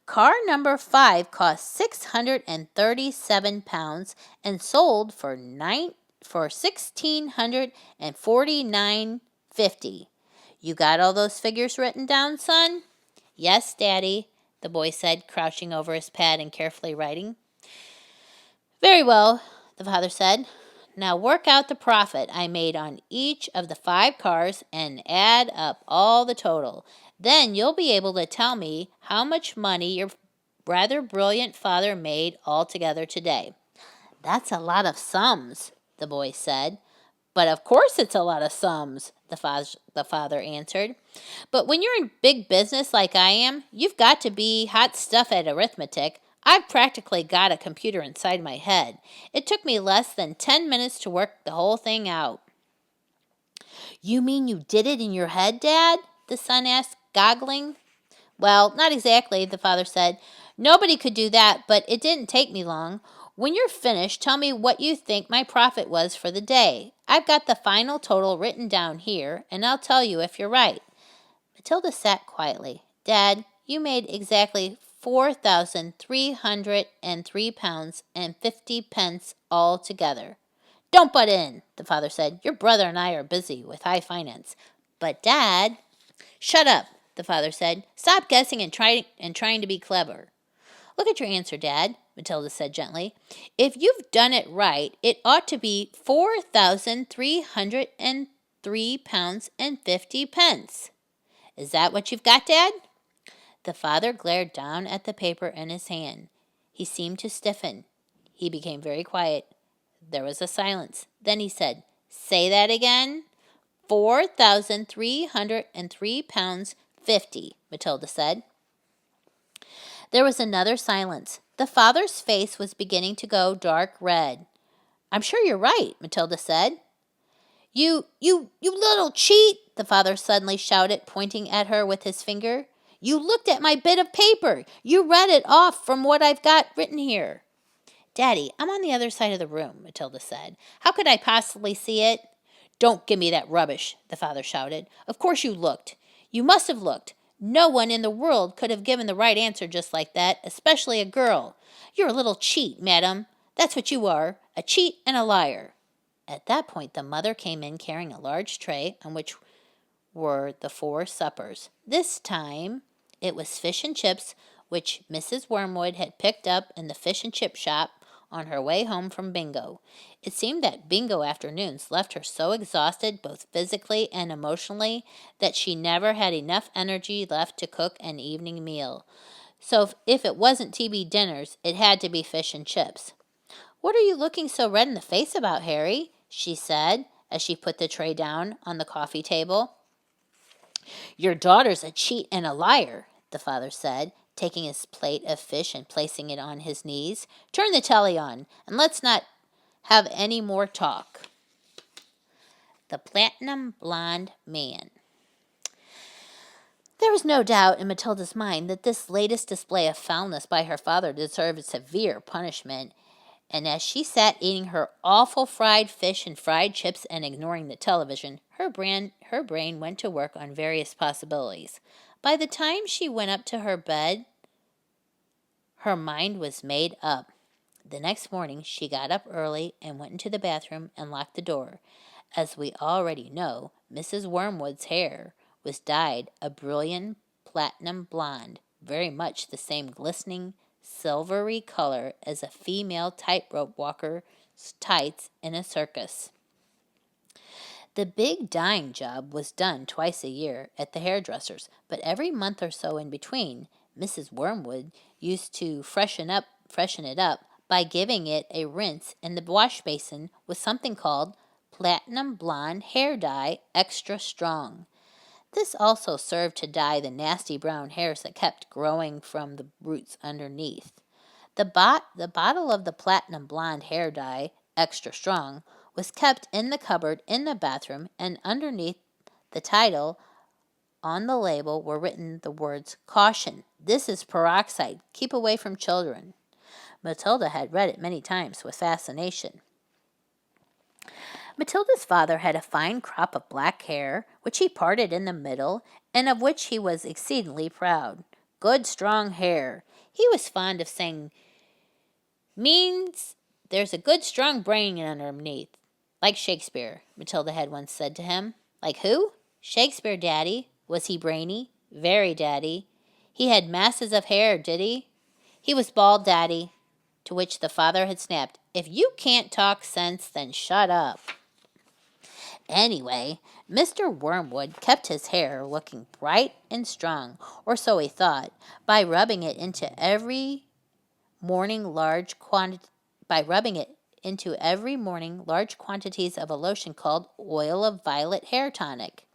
Car number 5 cost £637 and sold for £1,649.50. You got all those figures written down, son?" "Yes, Daddy," the boy said, crouching over his pad and carefully writing. "Very well," the father said. "Now work out the profit I made on each of the 5 cars and add up all the total. Then you'll be able to tell me how much money your rather brilliant father made altogether today." "That's a lot of sums," the boy said. "But of course it's a lot of sums," the father answered. "But when you're in big business like I am, you've got to be hot stuff at arithmetic. I've practically got a computer inside my head. It took me less than 10 minutes to work the whole thing out." "You mean you did it in your head, Dad?" the son asked, goggling. "Well, not exactly," the father said. "Nobody could do that, but it didn't take me long. When you're finished, tell me what you think my profit was for the day. I've got the final total written down here, and I'll tell you if you're right." Matilda sat quietly. "Dad, you made exactly £4,303.50 altogether." "Don't butt in," the father said. "Your brother and I are busy with high finance." "But, Dad—" "Shut up," the father said. "Stop guessing and trying to be clever." Look at your answer, Dad, Matilda said gently. If you've done it right, it ought to be 4,303 pounds and 50 pence. Is that what you've got, Dad? The father glared down at the paper in his hand. He seemed to stiffen. He became very quiet. There was a silence. Then he said, Say that again. 4,303 pounds 50, Matilda said. There was another silence. The father's face was beginning to go dark red. I'm sure you're right, Matilda said. You little cheat, the father suddenly shouted, pointing at her with his finger. You looked at my bit of paper. You read it off from what I've got written here. Daddy, I'm on the other side of the room, Matilda said. How could I possibly see it? Don't give me that rubbish, the father shouted. Of course you looked. You must have looked. No one in the world could have given the right answer just like that, especially a girl. You're a little cheat, madam. That's what you are, a cheat and a liar. At that point, the mother came in carrying a large tray on which were the 4 suppers. This time, it was fish and chips, which Mrs. Wormwood had picked up in the fish and chip shop on her way home from bingo. It seemed that bingo afternoons left her so exhausted, both physically and emotionally, that she never had enough energy left to cook an evening meal. So if it wasn't TV dinners, it had to be fish and chips. What are you looking so red in the face about, Harry? She said, as she put the tray down on the coffee table. Your daughter's a cheat and a liar, the father said, taking his plate of fish and placing it on his knees. Turn the telly on, and let's not have any more talk. The Platinum Blonde Man. There was no doubt in Matilda's mind that this latest display of foulness by her father deserved severe punishment, and as she sat eating her awful fried fish and fried chips and ignoring the television, her brain went to work on various possibilities. By the time she went up to her bed, her mind was made up. The next morning, she got up early and went into the bathroom and locked the door. As we already know, Mrs. Wormwood's hair was dyed a brilliant platinum blonde, very much the same glistening, silvery color as a female tightrope walker's tights in a circus. The big dyeing job was done twice a year at the hairdresser's, but every month or so in between, Mrs. Wormwood used to freshen it up by giving it a rinse in the wash basin with something called platinum blonde hair dye extra strong. This also served to dye the nasty brown hairs that kept growing from the roots underneath. The bottle of the platinum blonde hair dye, extra strong, was kept in the cupboard in the bathroom, and underneath the title on the label were written the words, Caution, this is peroxide. Keep away from children. Matilda had read it many times with fascination. Matilda's father had a fine crop of black hair, which he parted in the middle, and of which he was exceedingly proud. Good, strong hair. He was fond of saying, means there's a good, strong brain underneath. Like Shakespeare, Matilda had once said to him. Like who? Shakespeare, Daddy. Was he brainy? Very, Daddy. He had masses of hair, did he? He was bald, Daddy. To which the father had snapped, If you can't talk sense, then shut up. Anyway, Mr. Wormwood kept his hair looking bright and strong, or so he thought, by rubbing it into every morning large quantities of a lotion called oil of violet hair tonic.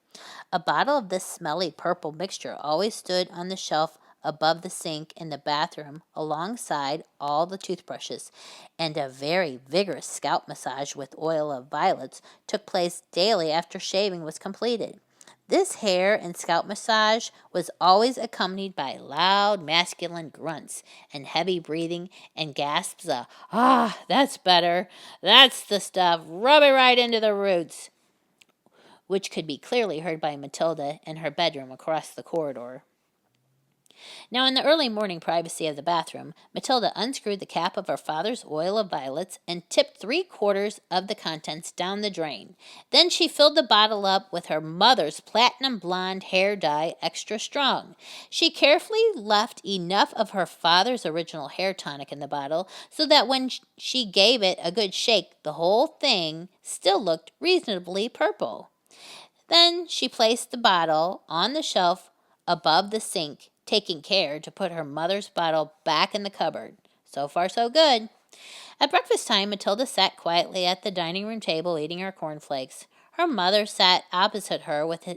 A bottle of this smelly purple mixture always stood on the shelf above the sink in the bathroom alongside all the toothbrushes, and a very vigorous scalp massage with oil of violets took place daily after shaving was completed. This hair and scalp massage was always accompanied by loud masculine grunts and heavy breathing and gasps of, that's better, that's the stuff, rub it right into the roots, which could be clearly heard by Matilda in her bedroom across the corridor. Now, in the early morning privacy of the bathroom, Matilda unscrewed the cap of her father's oil of violets and tipped 3/4 of the contents down the drain. Then she filled the bottle up with her mother's platinum blonde hair dye extra strong. She carefully left enough of her father's original hair tonic in the bottle so that when she gave it a good shake, the whole thing still looked reasonably purple. Then she placed the bottle on the shelf above the sink, taking care to put her mother's bottle back in the cupboard. So far, so good. At breakfast time, Matilda sat quietly at the dining room table eating her cornflakes. Her mother sat opposite her with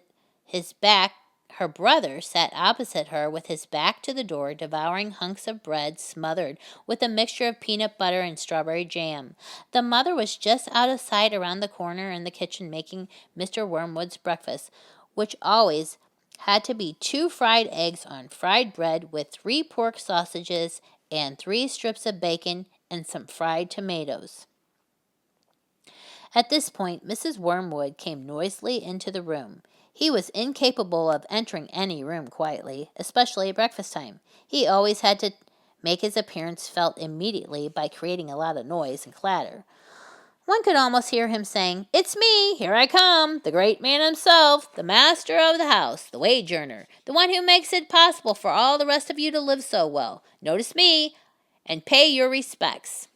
his back. Her brother sat opposite her with his back to the door, devouring hunks of bread smothered with a mixture of peanut butter and strawberry jam. The mother was just out of sight around the corner in the kitchen making Mr. Wormwood's breakfast, which always had to be 2 fried eggs on fried bread with 3 pork sausages and 3 strips of bacon and some fried tomatoes. At this point, Mrs. Wormwood came noisily into the room. He was incapable of entering any room quietly, especially at breakfast time. He always had to make his appearance felt immediately by creating a lot of noise and clatter. One could almost hear him saying, "It's me, here I come, the great man himself, the master of the house, the wage earner, the one who makes it possible for all the rest of you to live so well. Notice me, and pay your respects."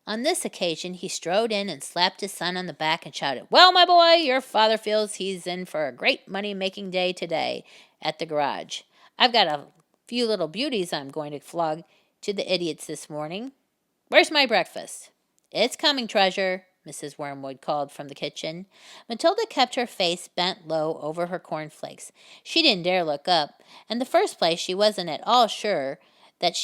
On this occasion, he strode in and slapped his son on the back and shouted, "Well, my boy, your father feels he's in for a great money-making day today at the garage. I've got a few little beauties I'm going to flog to the idiots this morning. Where's my breakfast?" "It's coming, treasure," Mrs. Wormwood called from the kitchen. Matilda kept her face bent low over her cornflakes. She didn't dare look up. In the first place, she wasn't at all sure that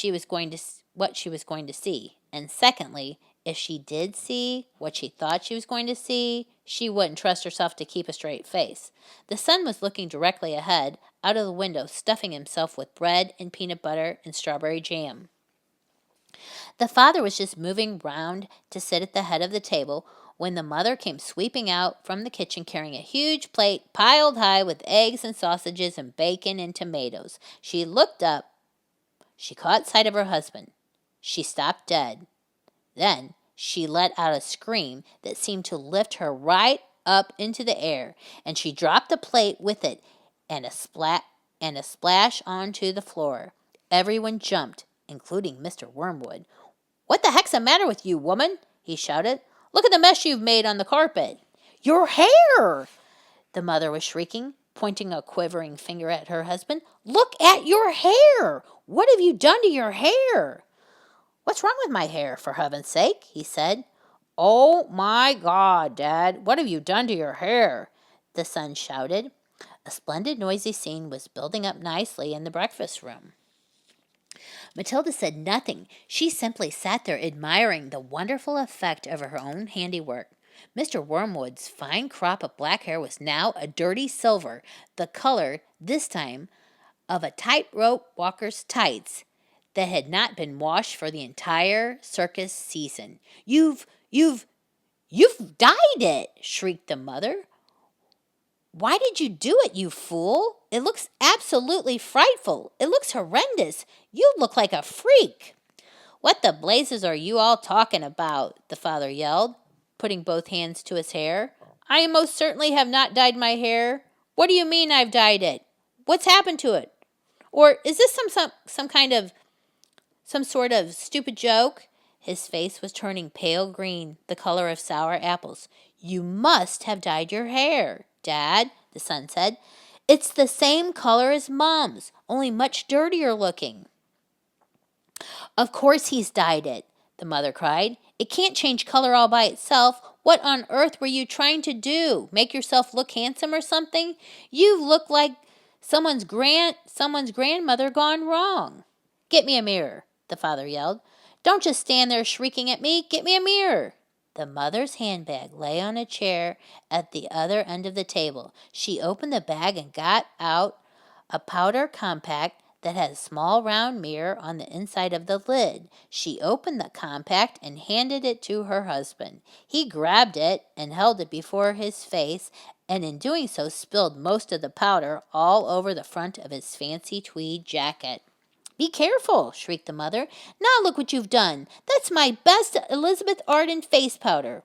what she was going to see. And secondly, if she did see what she thought she was going to see, she wouldn't trust herself to keep a straight face. The sun was looking directly ahead, out of the window, stuffing himself with bread and peanut butter and strawberry jam. The father was just moving round to sit at the head of the table when the mother came sweeping out from the kitchen carrying a huge plate piled high with eggs and sausages and bacon and tomatoes. She looked up. She caught sight of her husband. She stopped dead. Then she let out a scream that seemed to lift her right up into the air, and she dropped the plate with it and a splash onto the floor. Everyone jumped, including Mr. Wormwood. "What the heck's the matter with you, woman?" he shouted. "Look at the mess you've made on the carpet." "Your hair!" the mother was shrieking, pointing a quivering finger at her husband. "Look at your hair! What have you done to your hair?" "What's wrong with my hair, for heaven's sake?" he said. "Oh, my God, Dad, what have you done to your hair?" the son shouted. A splendid noisy scene was building up nicely in the breakfast room. Matilda said nothing. She simply sat there admiring the wonderful effect of her own handiwork. Mr. Wormwood's fine crop of black hair was now a dirty silver, the color, this time, of a tightrope walker's tights that had not been washed for the entire circus season. You've dyed it!" shrieked the mother. "Why did you do it, you fool? It looks absolutely frightful. It looks horrendous. You look like a freak." "What the blazes are you all talking about?" the father yelled, putting both hands to his hair. "I most certainly have not dyed my hair. What do you mean I've dyed it? What's happened to it? Or is this some sort of stupid joke?" His face was turning pale green, the color of sour apples. "You must have dyed your hair, Dad," the son said. "It's the same color as Mom's, only much dirtier looking." "Of course he's dyed it," the mother cried. "It can't change color all by itself. What on earth were you trying to do? Make yourself look handsome or something? You look like someone's grandmother gone wrong." "Get me a mirror," the father yelled. "Don't just stand there shrieking at me. Get me a mirror." The mother's handbag lay on a chair at the other end of the table. She opened the bag and got out a powder compact that had a small round mirror on the inside of the lid. She opened the compact and handed it to her husband. He grabbed it and held it before his face and in doing so spilled most of the powder all over the front of his fancy tweed jacket. "Be careful!" shrieked the mother. "Now look what you've done! That's my best Elizabeth Arden face powder!"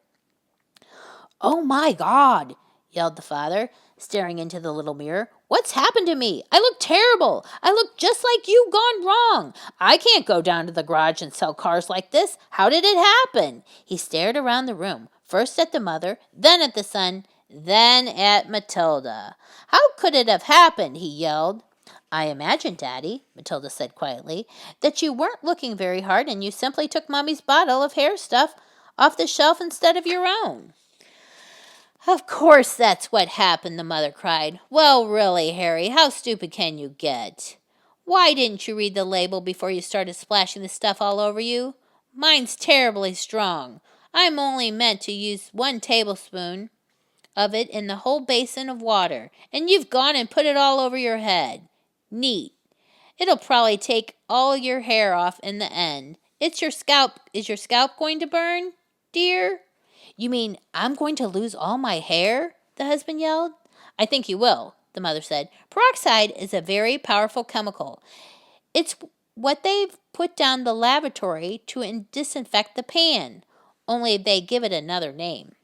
"Oh, my God!" yelled the father, staring into the little mirror. "What's happened to me? I look terrible! I look just like you gone wrong! I can't go down to the garage and sell cars like this! How did it happen?" He stared around the room, first at the mother, then at the son, then at Matilda. "How could it have happened?" he yelled. "I imagine, Daddy," Matilda said quietly, "that you weren't looking very hard and you simply took Mommy's bottle of hair stuff off the shelf instead of your own." "Of course that's what happened," the mother cried. "Well, really, Harry, how stupid can you get? Why didn't you read the label before you started splashing the stuff all over you? Mine's terribly strong. I'm only meant to use 1 tablespoon of it in the whole basin of water, and you've gone and put it all over your head. Neat. It'll probably take all your hair off in the end. Is your scalp going to burn, dear?" "You mean I'm going to lose all my hair?" the husband yelled. "I think you will," the mother said. "Peroxide is a very powerful chemical. It's what they've put down the laboratory to disinfect the pan, only they give it another name."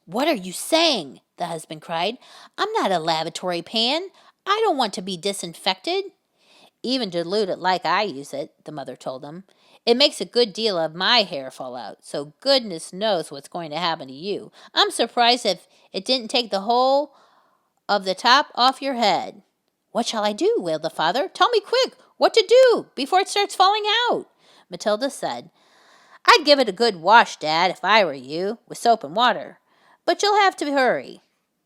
"What are you saying?" the husband cried. "I'm not a lavatory pan. I don't want to be disinfected." "Even diluted like I use it," the mother told him. "It makes a good deal of my hair fall out, so goodness knows what's going to happen to you. I'm surprised if it didn't take the whole of the top off your head." "What shall I do?" wailed the father. "Tell me quick what to do before it starts falling out." Matilda said, "I'd give it a good wash, Dad, if I were you, with soap and water. But you'll have to hurry."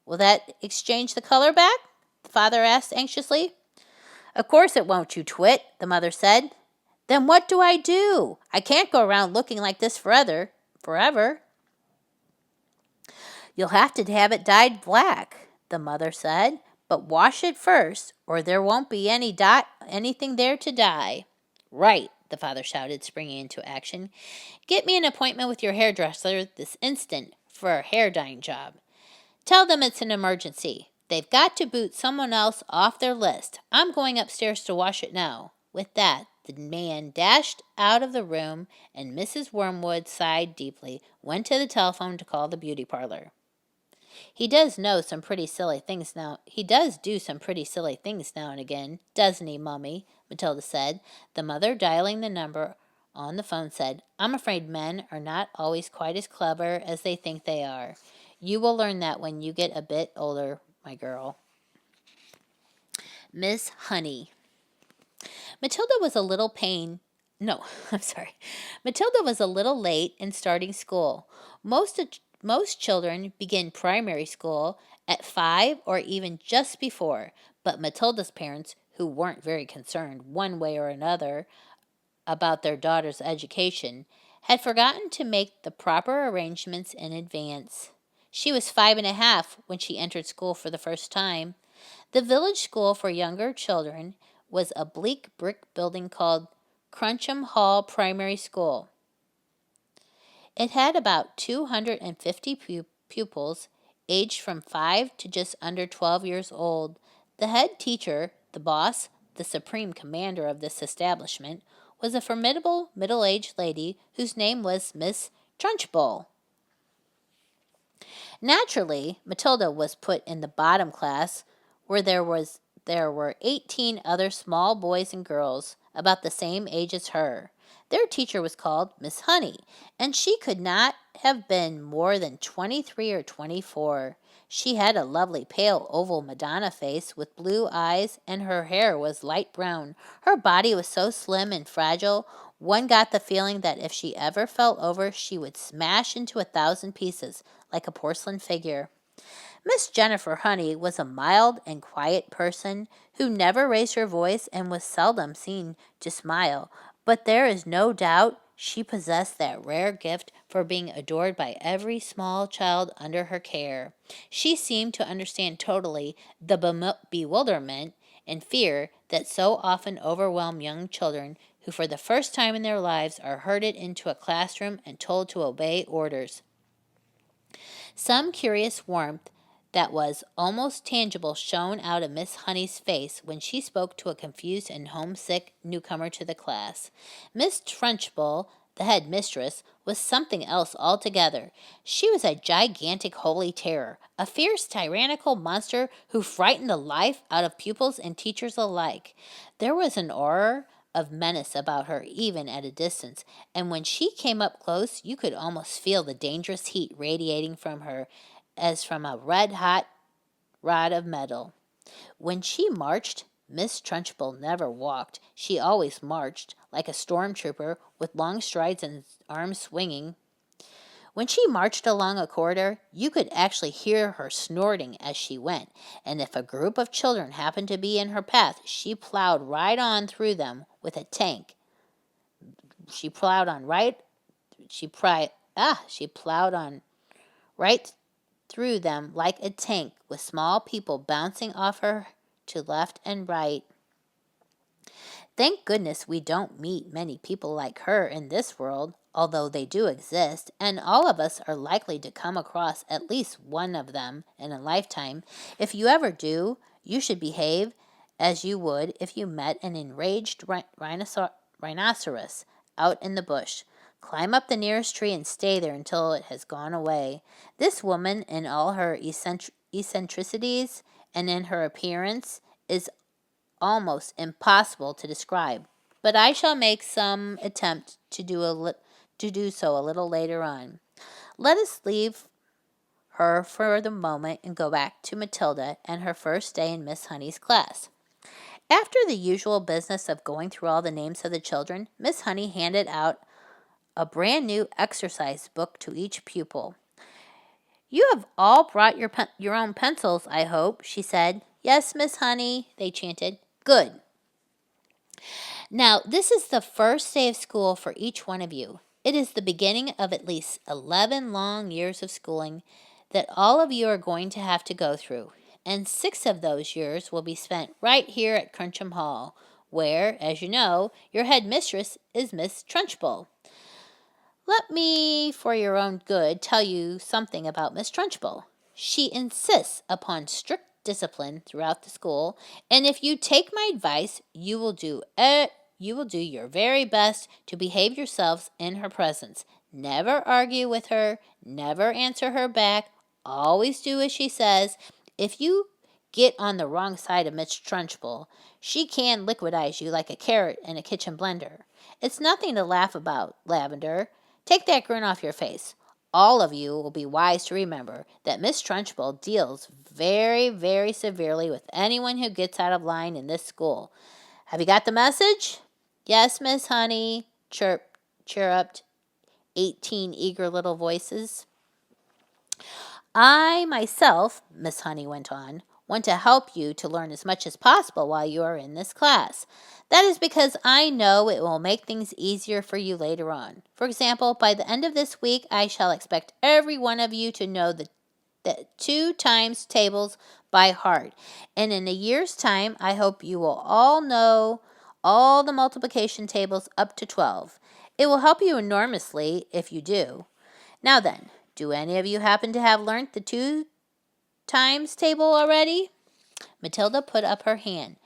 "Will that exchange the color back?" the father asked anxiously. "Of course it won't, you twit," the mother said. "Then what do I do? I can't go around looking like this forever." "You'll have to have it dyed black," the mother said. "But wash it first, or there won't be anything there to dye." "Right," the father shouted, springing into action. "Get me an appointment with your hairdresser this instant for a hair dyeing job. Tell them it's an emergency. They've got to boot someone else off their list. I'm going upstairs to wash it now." With that, the man dashed out of the room, and Mrs. Wormwood sighed deeply, went to the telephone to call the beauty parlor. He does do some pretty silly things now and again, doesn't he, Mummy?" Matilda said. The mother, dialing the number on the phone, said, "I'm afraid men are not always quite as clever as they think they are. You will learn that when you get a bit older, my girl." Miss Honey. Matilda was a little Matilda was a little late in starting school. Most children begin primary school at 5 or even just before, but Matilda's parents, who weren't very concerned one way or another about their daughter's education, had forgotten to make the proper arrangements in advance. She was 5 and a half when she entered school for the first time. The village school for younger children was a bleak brick building called Trunchbull Primary School. It had about 250 pupils, aged from 5 to just under 12 years old. The head teacher, the boss, the supreme commander of this establishment, was a formidable middle-aged lady whose name was Miss Trunchbull. Naturally, Matilda was put in the bottom class, where there were 18 other small boys and girls about the same age as her. Their teacher was called Miss Honey, and she could not have been more than 23 or 24. She had a lovely pale oval Madonna face with blue eyes, and her hair was light brown. Her body was so slim and fragile, one got the feeling that if she ever fell over, she would smash into 1,000 pieces, like a porcelain figure. Miss Jennifer Honey was a mild and quiet person who never raised her voice and was seldom seen to smile, but there is no doubt she possessed that rare gift for being adored by every small child under her care. She seemed to understand totally the bewilderment and fear that so often overwhelm young children who for the first time in their lives are herded into a classroom and told to obey orders. Some curious warmth that was almost tangible shone out of Miss Honey's face when she spoke to a confused and homesick newcomer to the class. Miss Trunchbull, the head mistress, was something else altogether. She was a gigantic holy terror, a fierce tyrannical monster who frightened the life out of pupils and teachers alike. There was an aura of menace about her even at a distance, and when she came up close you could almost feel the dangerous heat radiating from her as from a red-hot rod of metal. When she marched, Miss Trunchbull never walked. She always marched, like a stormtrooper, with long strides and arms swinging. When she marched along a corridor, you could actually hear her snorting as she went, and if a group of children happened to be in her path, she plowed right on through them with a tank. She plowed on right through them like a tank, with small people bouncing off her to left and right. Thank goodness we don't meet many people like her in this world, although they do exist, and all of us are likely to come across at least one of them in a lifetime. If you ever do, you should behave as you would if you met an enraged rhinoceros out in the bush. Climb up the nearest tree and stay there until it has gone away. This woman, in all her eccentricities and in her appearance, is almost impossible to describe, but I shall make some attempt to do so a little later on. Let us leave her for the moment and go back to Matilda and her first day in Miss Honey's class. After the usual business of going through all the names of the children, Miss Honey handed out a brand new exercise book to each pupil. You have all brought your own pencils, I hope, she said. Yes, Miss Honey, they chanted. Good. Now, this is the first day of school for each one of you. It is the beginning of at least 11 long years of schooling that all of you are going to have to go through, and 6 of those years will be spent right here at Trunchbull Hall, where, as you know, your head mistress is Miss Trunchbull. Let me, for your own good, tell you something about Miss Trunchbull. She insists upon strict discipline throughout the school, and if you take my advice, you will do your very best to behave yourselves in her presence. Never argue with her, never answer her back, always do as she says. If you get on the wrong side of Miss Trunchbull, she can liquidize you like a carrot in a kitchen blender. It's nothing to laugh about, Lavender. Take that grin off your face. All of you will be wise to remember that Miss Trunchbull deals very, very severely with anyone who gets out of line in this school. Have you got the message? Yes, Miss Honey, chirruped 18 eager little voices. I myself, Miss Honey went on, want to help you to learn as much as possible while you are in this class. That is because I know it will make things easier for you later on. For example, by the end of this week, I shall expect every one of you to know the 2 times tables by heart. And in a year's time, I hope you will all know all the multiplication tables up to 12. It will help you enormously if you do. Now then, do any of you happen to have learnt the 2 times table already? Matilda put up her hand.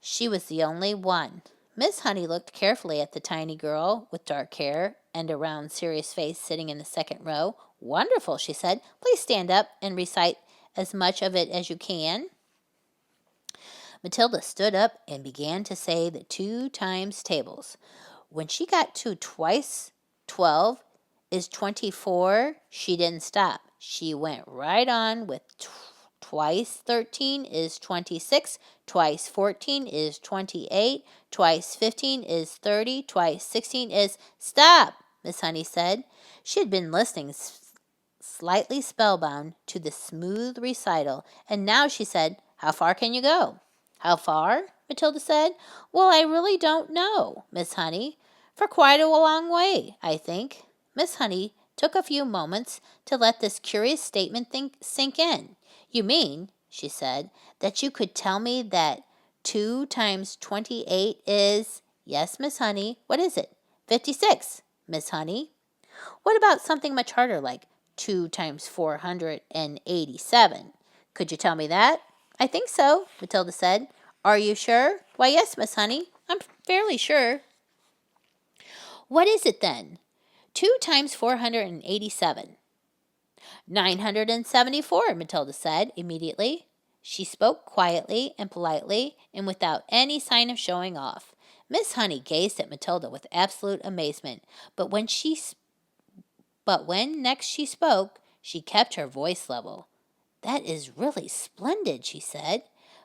She was the only one. Miss Honey looked carefully at the tiny girl with dark hair and a round, serious face sitting in the second row. Wonderful, she said. Please stand up and recite as much of it as you can. Matilda stood up and began to say the 2 times tables. When she got to twice 12 is 24, she didn't stop. She went right on with twice 13 is 26, twice 14 is 28, twice 15 is 30, twice 16 is... Stop, Miss Honey said. She had been listening slightly spellbound to the smooth recital, and now she said, How far can you go? How far? Matilda said. Well, I really don't know, Miss Honey. For quite a long way, I think. Miss Honey took a few moments to let this curious statement sink in. You mean, she said, that you could tell me that 2 times 28 is... Yes, Miss Honey. What is it? 56, Miss Honey. What about something much harder like 2 times 487? Could you tell me that? I think so, Matilda said. Are you sure? Why, yes, Miss Honey. I'm fairly sure. What is it then? 2 times 487. 974, Matilda said immediately. She spoke quietly and politely and without any sign of showing off. Miss Honey gazed at Matilda with absolute amazement, but when next she spoke, she kept her voice level. That is really splendid, she said.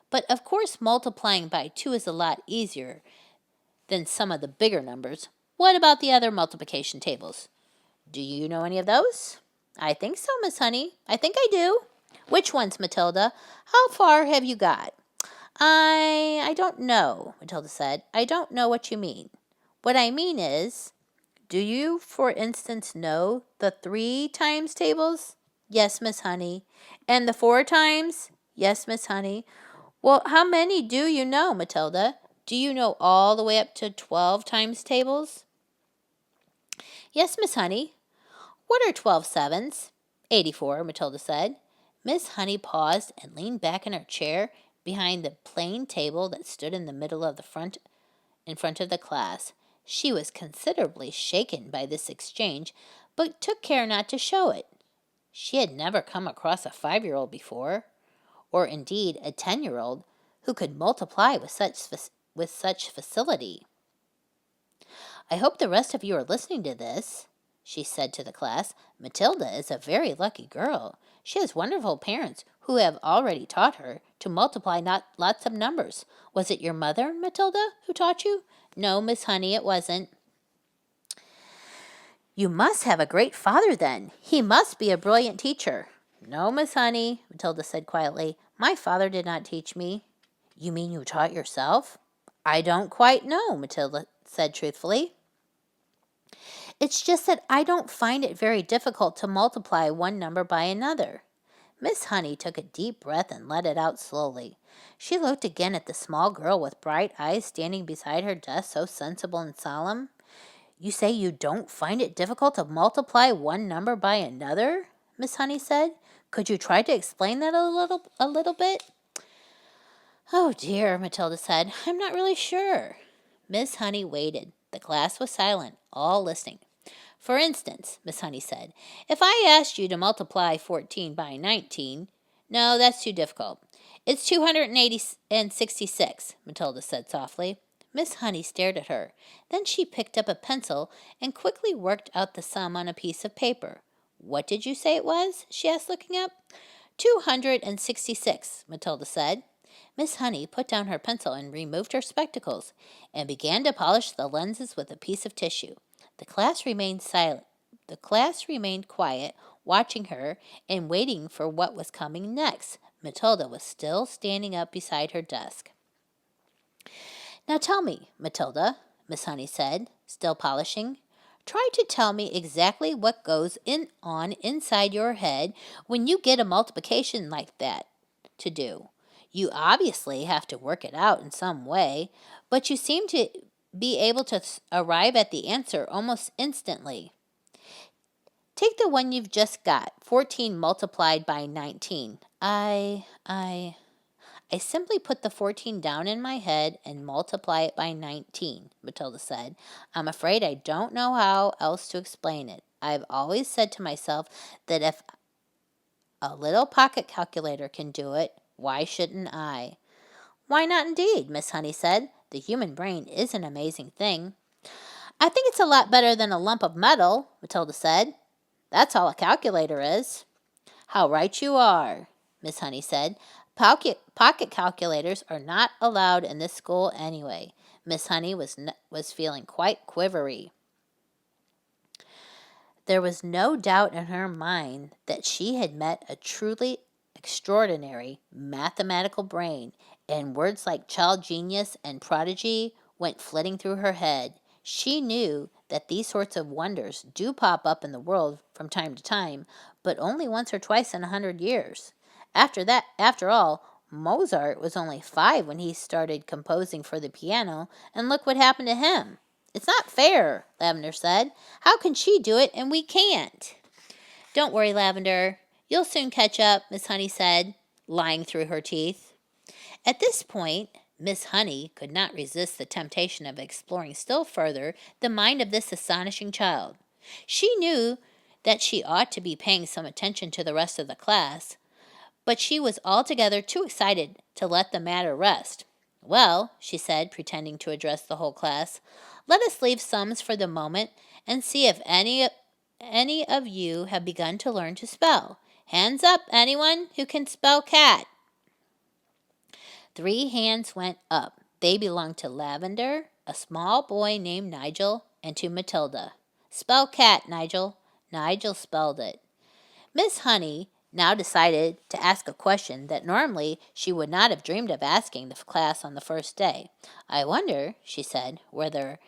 But of course multiplying by 2 is a lot easier than some of the bigger numbers. What about the other multiplication tables? Do you know any of those? I think so, Miss Honey. I think I do. Which ones, Matilda? How far have you got? I don't know, Matilda said. I don't know what you mean. What I mean is, do you, for instance, know the 3 times tables? Yes, Miss Honey. And the 4 times? Yes, Miss Honey. Well, how many do you know, Matilda? Do you know all the way up to 12 times tables? Yes, Miss Honey. What are 12 sevens? 84, Matilda said. Miss Honey paused and leaned back in her chair behind the plain table that stood in the middle of in front of the class. She was considerably shaken by this exchange, but took care not to show it. She had never come across a 5-year-old before, or indeed a 10-year-old, who could multiply with such facility. I hope the rest of you are listening to this, she said to the class. Matilda is a very lucky girl. She has wonderful parents who have already taught her to multiply not lots of numbers. Was it your mother, Matilda, who taught you? No, Miss Honey, it wasn't. You must have a great father, then. He must be a brilliant teacher. No, Miss Honey, Matilda said quietly. My father did not teach me. You mean you taught yourself? I don't quite know, Matilda said truthfully. It's just that I don't find it very difficult to multiply one number by another. Miss Honey took a deep breath and let it out slowly. She looked again at the small girl with bright eyes standing beside her desk, so sensible and solemn. You say you don't find it difficult to multiply one number by another? Miss Honey said. Could you try to explain that a little bit? Oh dear, Matilda said. I'm not really sure. Miss Honey waited. The class was silent, all listening. For instance, Miss Honey said, if I asked you to multiply 14 by 19, no, that's too difficult. It's 266, Matilda said softly. Miss Honey stared at her. Then she picked up a pencil and quickly worked out the sum on a piece of paper. What did you say it was? She asked, looking up. 266, Matilda said. Miss Honey put down her pencil and removed her spectacles and began to polish the lenses with a piece of tissue. The class remained silent. The class remained quiet, watching her and waiting for what was coming next. Matilda was still standing up beside her desk. Now tell me, Matilda, Miss Honey said, still polishing. Try to tell me exactly what goes on inside your head when you get a multiplication like that to do. You obviously have to work it out in some way, but you seem to be able to arrive at the answer almost instantly. Take the one you've just got, 14 multiplied by 19. I simply put the 14 down in my head and multiply it by 19, Matilda said. I'm afraid I don't know how else to explain it. I've always said to myself that if a little pocket calculator can do it, why shouldn't I? Why not indeed, Miss Honey said. The human brain is an amazing thing. I think it's a lot better than a lump of metal, Matilda said. That's all a calculator is. How right you are, Miss Honey said. Pocket calculators are not allowed in this school anyway. Miss Honey was feeling quite quivery. There was no doubt in her mind that she had met a truly extraordinary mathematical brain, and words like child genius and prodigy went flitting through her head. She knew that these sorts of wonders do pop up in the world from time to time, but only once or twice in 100 years. After all, Mozart was only 5 when he started composing for the piano, and look what happened to him. It's not fair, Lavender said. How can she do it and we can't? Don't worry, Lavender. You'll soon catch up, Miss Honey said. lying through her teeth. At this point, Miss Honey could not resist the temptation of exploring still further the mind of this astonishing child. She knew that she ought to be paying some attention to the rest of the class, but she was altogether too excited to let the matter rest. Well, she said, pretending to address the whole class, let us leave sums for the moment and see if any of you have begun to learn to spell. Hands up, anyone who can spell cat. 3 hands went up. They belonged to Lavender, a small boy named Nigel, and to Matilda. Spell cat, Nigel. Nigel spelled it. Miss Honey now decided to ask a question that normally she would not have dreamed of asking the class on the first day. I wonder, she said, whether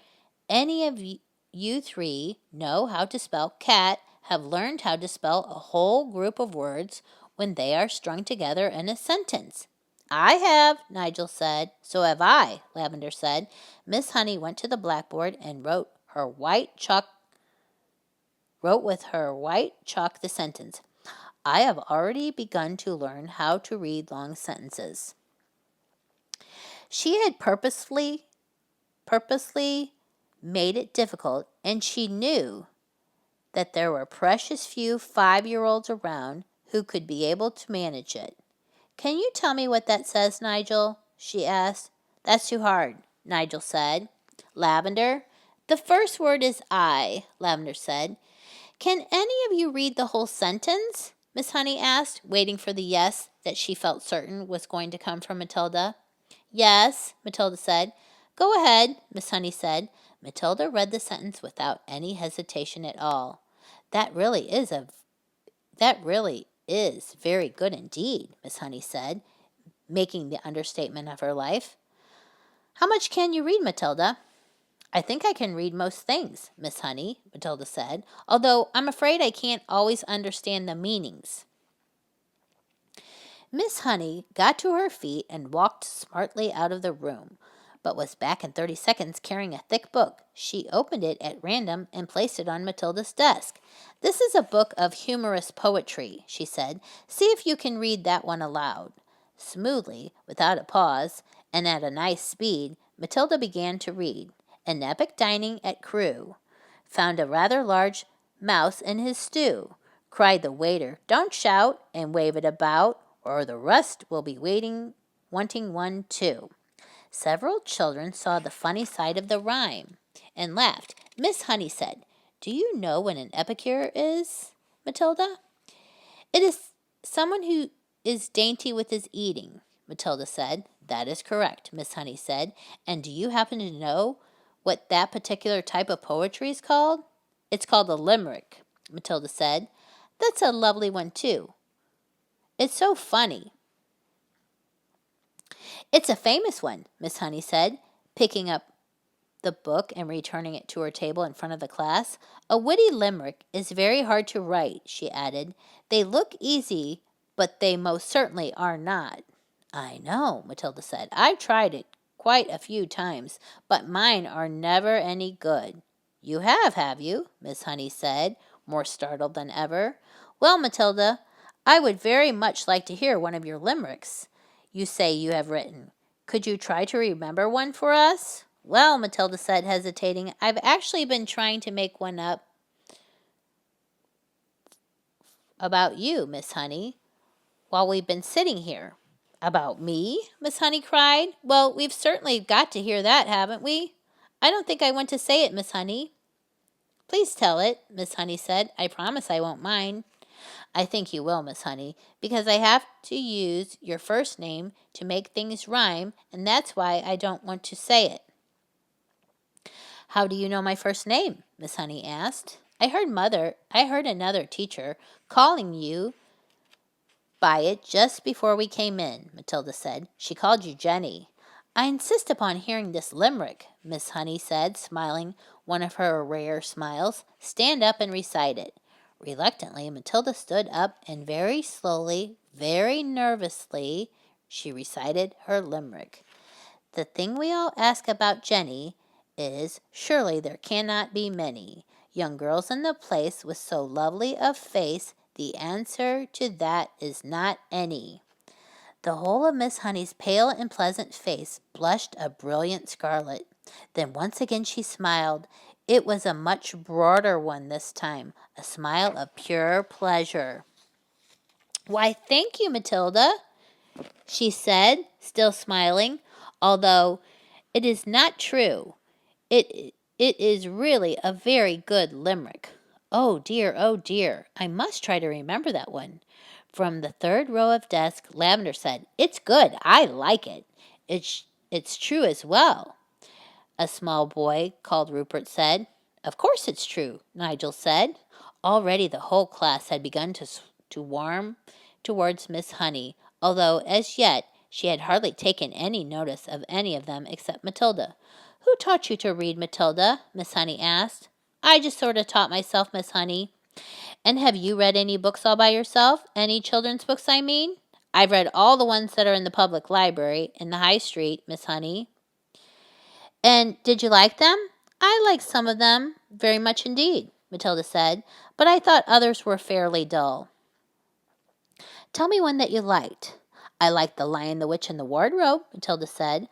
any of you 3 know how to spell cat, have learned how to spell a whole group of words when they are strung together in a sentence. I have, Nigel said. So have I, Lavender said. Miss Honey went to the blackboard and wrote with her white chalk the sentence, I have already begun to learn how to read long sentences. She had purposely made it difficult, and she knew that there were precious few 5-year-olds around who could be able to manage it. Can you tell me what that says, Nigel? She asked. That's too hard, Nigel said. Lavender? The first word is I, Lavender said. Can any of you read the whole sentence? Miss Honey asked, waiting for the yes that she felt certain was going to come from Matilda. Yes, Matilda said. Go ahead, Miss Honey said. Matilda read the sentence without any hesitation at all. That really is very good indeed, Miss Honey said, making the understatement of her life. How much can you read, Matilda? I think I can read most things, Miss Honey, Matilda said, although I'm afraid I can't always understand the meanings. Miss Honey got to her feet and walked smartly out of the room, but was back in 30 seconds carrying a thick book. She opened it at random and placed it on Matilda's desk. This is a book of humorous poetry, she said. See if you can read that one aloud. Smoothly, without a pause, and at a nice speed, Matilda began to read. An epic dining at Crewe. Found a rather large mouse in his stew. Cried the waiter, don't shout and wave it about, or the rest will be wanting one too. Several children saw the funny side of the rhyme and laughed. Miss Honey said, do you know what an epicure is, Matilda? It is someone who is dainty with his eating, Matilda said. That is correct, Miss Honey said. And do you happen to know what that particular type of poetry is called? It's called a limerick, Matilda said. That's a lovely one, too. It's so funny. It's a famous one, Miss Honey said, picking up the book and returning it to her table in front of the class. A witty limerick is very hard to write, she added. They look easy, but they most certainly are not. I know, Matilda said. I've tried it quite a few times, but mine are never any good. You have you? Miss Honey said, more startled than ever. Well, Matilda, I would very much like to hear one of your limericks you say you have written. Could you try to remember one for us? Well, Matilda said, hesitating, I've actually been trying to make one up about you, Miss Honey, while we've been sitting here. About me? Miss Honey cried. Well, we've certainly got to hear that, haven't we? I don't think I want to say it, Miss Honey. Please tell it, Miss Honey said. I promise I won't mind. I think you will, Miss Honey, because I have to use your first name to make things rhyme, and that's why I don't want to say it. How do you know my first name? Miss Honey asked. I heard another teacher calling you by it just before we came in, Matilda said. She called you Jenny. I insist upon hearing this limerick, Miss Honey said, smiling one of her rare smiles. Stand up and recite it. Reluctantly, Matilda stood up and very slowly, very nervously, she recited her limerick. The thing we all ask about Jenny is, surely there cannot be many young girls in the place with so lovely a face. The answer to that is not any. The whole of Miss Honey's pale and pleasant face blushed a brilliant scarlet. Then once again she smiled. It was a much broader one this time, a smile of pure pleasure. "Why, thank you, Matilda," she said, still smiling, "although it is not true. It is really a very good limerick. Oh dear, I must try to remember that one." From the third row of desk, Lavender said, "It's good. I like it. It's true as well." A small boy called Rupert said. "Of course it's true," Nigel said. Already the whole class had begun to warm towards Miss Honey, although as yet she had hardly taken any notice of any of them except Matilda. "Who taught you to read, Matilda?" Miss Honey asked. "I just sort of taught myself, Miss Honey." "And have you read any books all by yourself? Any children's books, I mean?" "I've read all the ones that are in the public library in the High Street, Miss Honey." "And did you like them?" "I liked some of them, very much indeed," Matilda said, "but I thought others were fairly dull." "Tell me one that you liked." "I liked The Lion, the Witch, and the Wardrobe," Matilda said.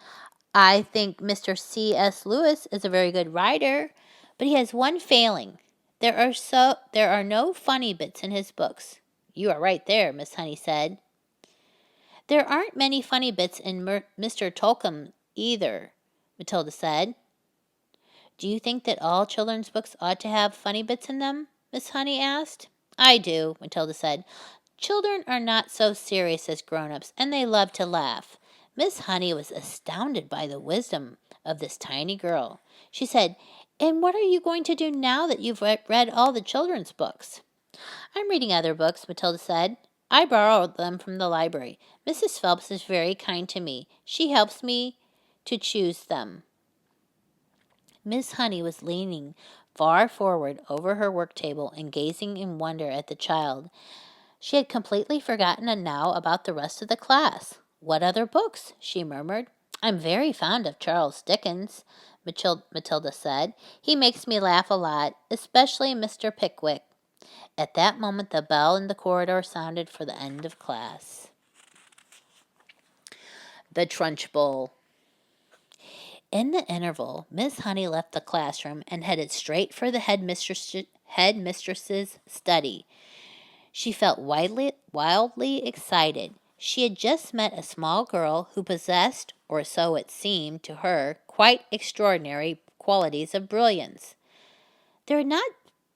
"I think Mr. C.S. Lewis is a very good writer, but he has one failing. There are no funny bits in his books." "You are right there," Miss Honey said. "There aren't many funny bits in Mr. Tolkien either," Matilda said. "Do you think that all children's books ought to have funny bits in them?" Miss Honey asked. "I do," Matilda said. "Children are not so serious as grown-ups, and they love to laugh." Miss Honey was astounded by the wisdom of this tiny girl. She said, "And what are you going to do now that you've read all the children's books?" "I'm reading other books," Matilda said. "I borrowed them from the library. Mrs. Phelps is very kind to me. She helps me to choose them." Miss Honey was leaning far forward over her work table and gazing in wonder at the child. She had completely forgotten now about the rest of the class. "What other books?" she murmured. "I'm very fond of Charles Dickens," Matilda said. "He makes me laugh a lot, especially Mr. Pickwick." At that moment the bell in the corridor sounded for the end of class. The Trunchbull. In the interval, Miss Honey left the classroom and headed straight for the headmistress's study. She felt wildly excited. She had just met a small girl who possessed, or so it seemed to her, quite extraordinary qualities of brilliance. There had not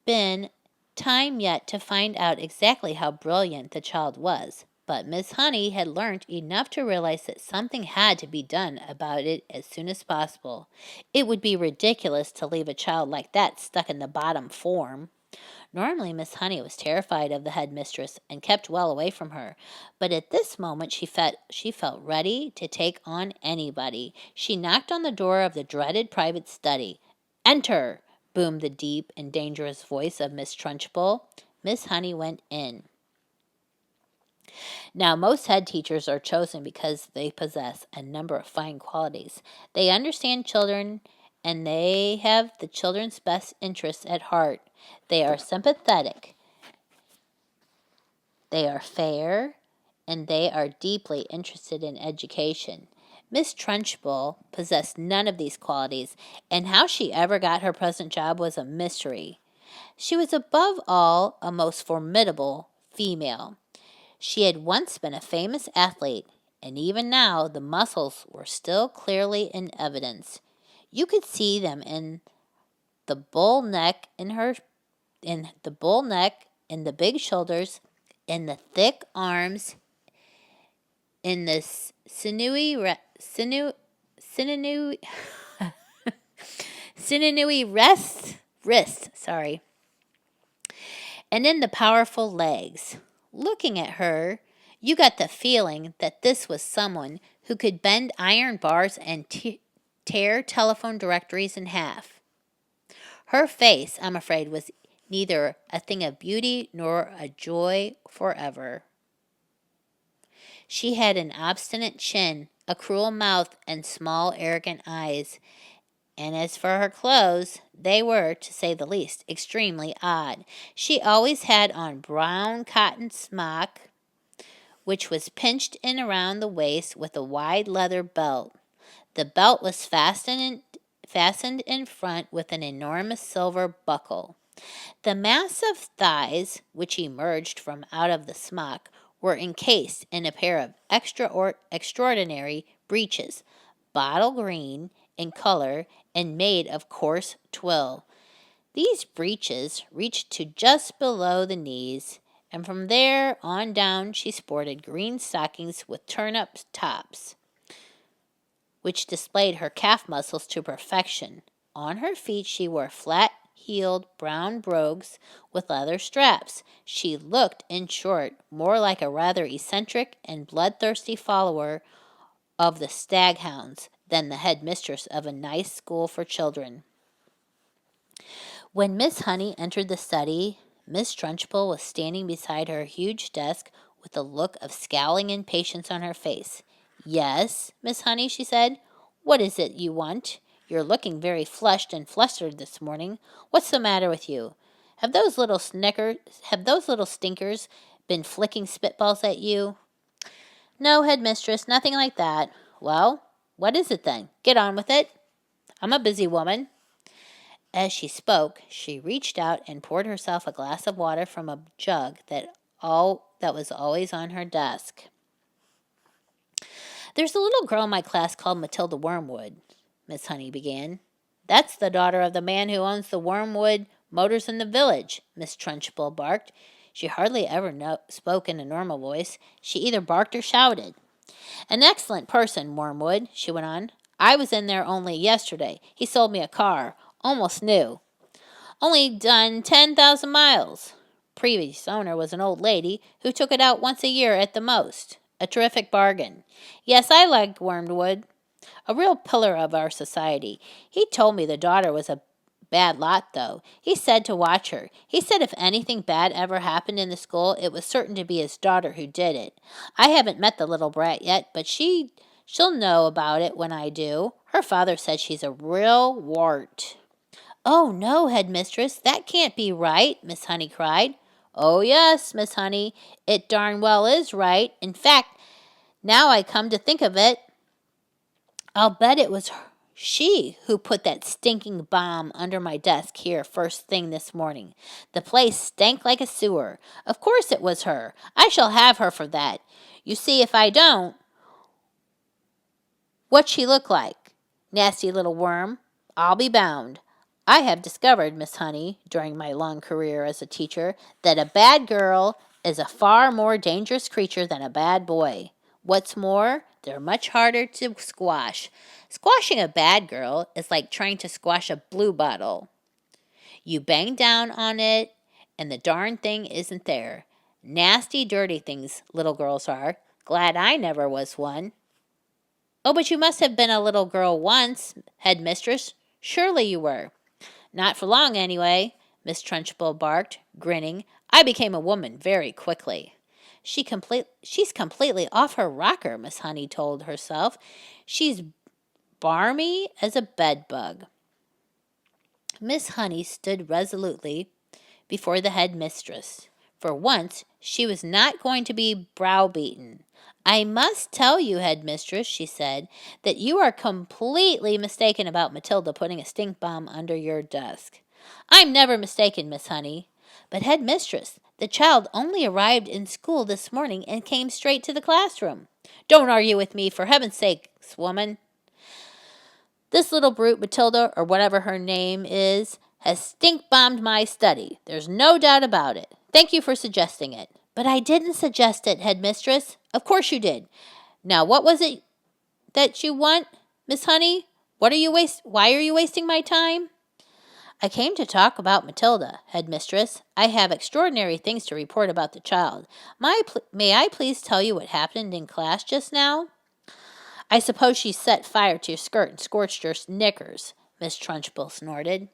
been time yet to find out exactly how brilliant the child was, but Miss Honey had learnt enough to realize that something had to be done about it as soon as possible. It would be ridiculous to leave a child like that stuck in the bottom form. Normally Miss Honey was terrified of the headmistress and kept well away from her, but at this moment she felt ready to take on anybody. She knocked on the door of the dreaded private study. "Enter!" boomed the deep and dangerous voice of Miss Trunchbull. Miss Honey went in. Now, most head teachers are chosen because they possess a number of fine qualities. They understand children, and they have the children's best interests at heart. They are sympathetic. They are fair, and they are deeply interested in education. Miss Trunchbull possessed none of these qualities, and how she ever got her present job was a mystery. She was above all a most formidable female. She had once been a famous athlete, and even now the muscles were still clearly in evidence. You could see them in the bull neck, in the big shoulders, in the thick arms, in the sinewy wrists, and in the powerful legs. Looking at her, you got the feeling that this was someone who could bend iron bars and tear telephone directories in half. Her face, I'm afraid, was neither a thing of beauty nor a joy forever. She had an obstinate chin, a cruel mouth, and small, arrogant eyes. And as for her clothes, they were, to say the least, extremely odd. She always had on brown cotton smock which was pinched in around the waist with a wide leather belt. The belt was fastened in front with an enormous silver buckle. The massive thighs, which emerged from out of the smock, were encased in a pair of extraordinary breeches, bottle green in color and made of coarse twill. These breeches reached to just below the knees, and from there on down she sported green stockings with turn-up tops, which displayed her calf muscles to perfection. On her feet she wore flat-heeled brown brogues with leather straps. She looked, in short, more like a rather eccentric and bloodthirsty follower of the staghounds than the headmistress of a nice school for children. When Miss Honey entered the study, Miss Trunchbull was standing beside her huge desk with a look of scowling impatience on her face. "Yes, Miss Honey," she said. "What is it you want? You're looking very flushed and flustered this morning. What's the matter with you? Have those little stinkers been flicking spitballs at you?" "No, headmistress, nothing like that." "Well, what is it then? Get on with it. I'm a busy woman." As she spoke, she reached out and poured herself a glass of water from a jug that was always on her desk. "There's a little girl in my class called Matilda Wormwood," Miss Honey began. "That's the daughter of the man who owns the Wormwood motors in the village," Miss Trunchbull barked. She hardly ever spoke in a normal voice. She either barked or shouted. "An excellent person, Wormwood," she went on. "I was in there only yesterday. He sold me a car, almost new. Only done 10,000 miles. Previous owner was an old lady who took it out once a year at the most. A terrific bargain. Yes, I like Wormwood. A real pillar of our society. He told me the daughter was a bad lot, though. He said to watch her. He said if anything bad ever happened in the school, it was certain to be his daughter who did it. I haven't met the little brat yet, but she'll know about it when I do. Her father said she's a real wart." "Oh, no, headmistress, that can't be right," Miss Honey cried. "Oh, yes, Miss Honey, it darn well is right. In fact, now I come to think of it, I'll bet it was she who put that stinking bomb under my desk here first thing this morning. The place stank like a sewer. Of course it was her. I shall have her for that. You see, if I don't, what'd she look like? Nasty little worm, I'll be bound. I have discovered, Miss Honey, during my long career as a teacher, that a bad girl is a far more dangerous creature than a bad boy. What's more, they're much harder to squash. Squashing a bad girl is like trying to squash a blue bottle. You bang down on it, and the darn thing isn't there. Nasty, dirty things little girls are. Glad I never was one." "Oh, but you must have been a little girl once, headmistress. Surely you were." "Not for long, anyway," Miss Trunchbull barked, grinning. "I became a woman very quickly." She's completely off her rocker," Miss Honey told herself. "She's barmy as a bedbug." Miss Honey stood resolutely before the headmistress. For once, she was not going to be browbeaten. "I must tell you, headmistress," she said, "that you are completely mistaken about Matilda putting a stink bomb under your desk." "I'm never mistaken, Miss Honey." "But, headmistress, the child only arrived in school this morning and came straight to the classroom." "Don't argue with me, for heaven's sake, woman. This little brute, Matilda, or whatever her name is, has stink-bombed my study. There's no doubt about it. Thank you for suggesting it." "But I didn't suggest it, headmistress." "Of course you did. Now, what was it that you want, Miss Honey? Why are you wasting my time?" "I came to talk about Matilda, headmistress. I have extraordinary things to report about the child. May I please tell you what happened in class just now?" "I suppose she set fire to your skirt and scorched your knickers," Miss Trunchbull snorted.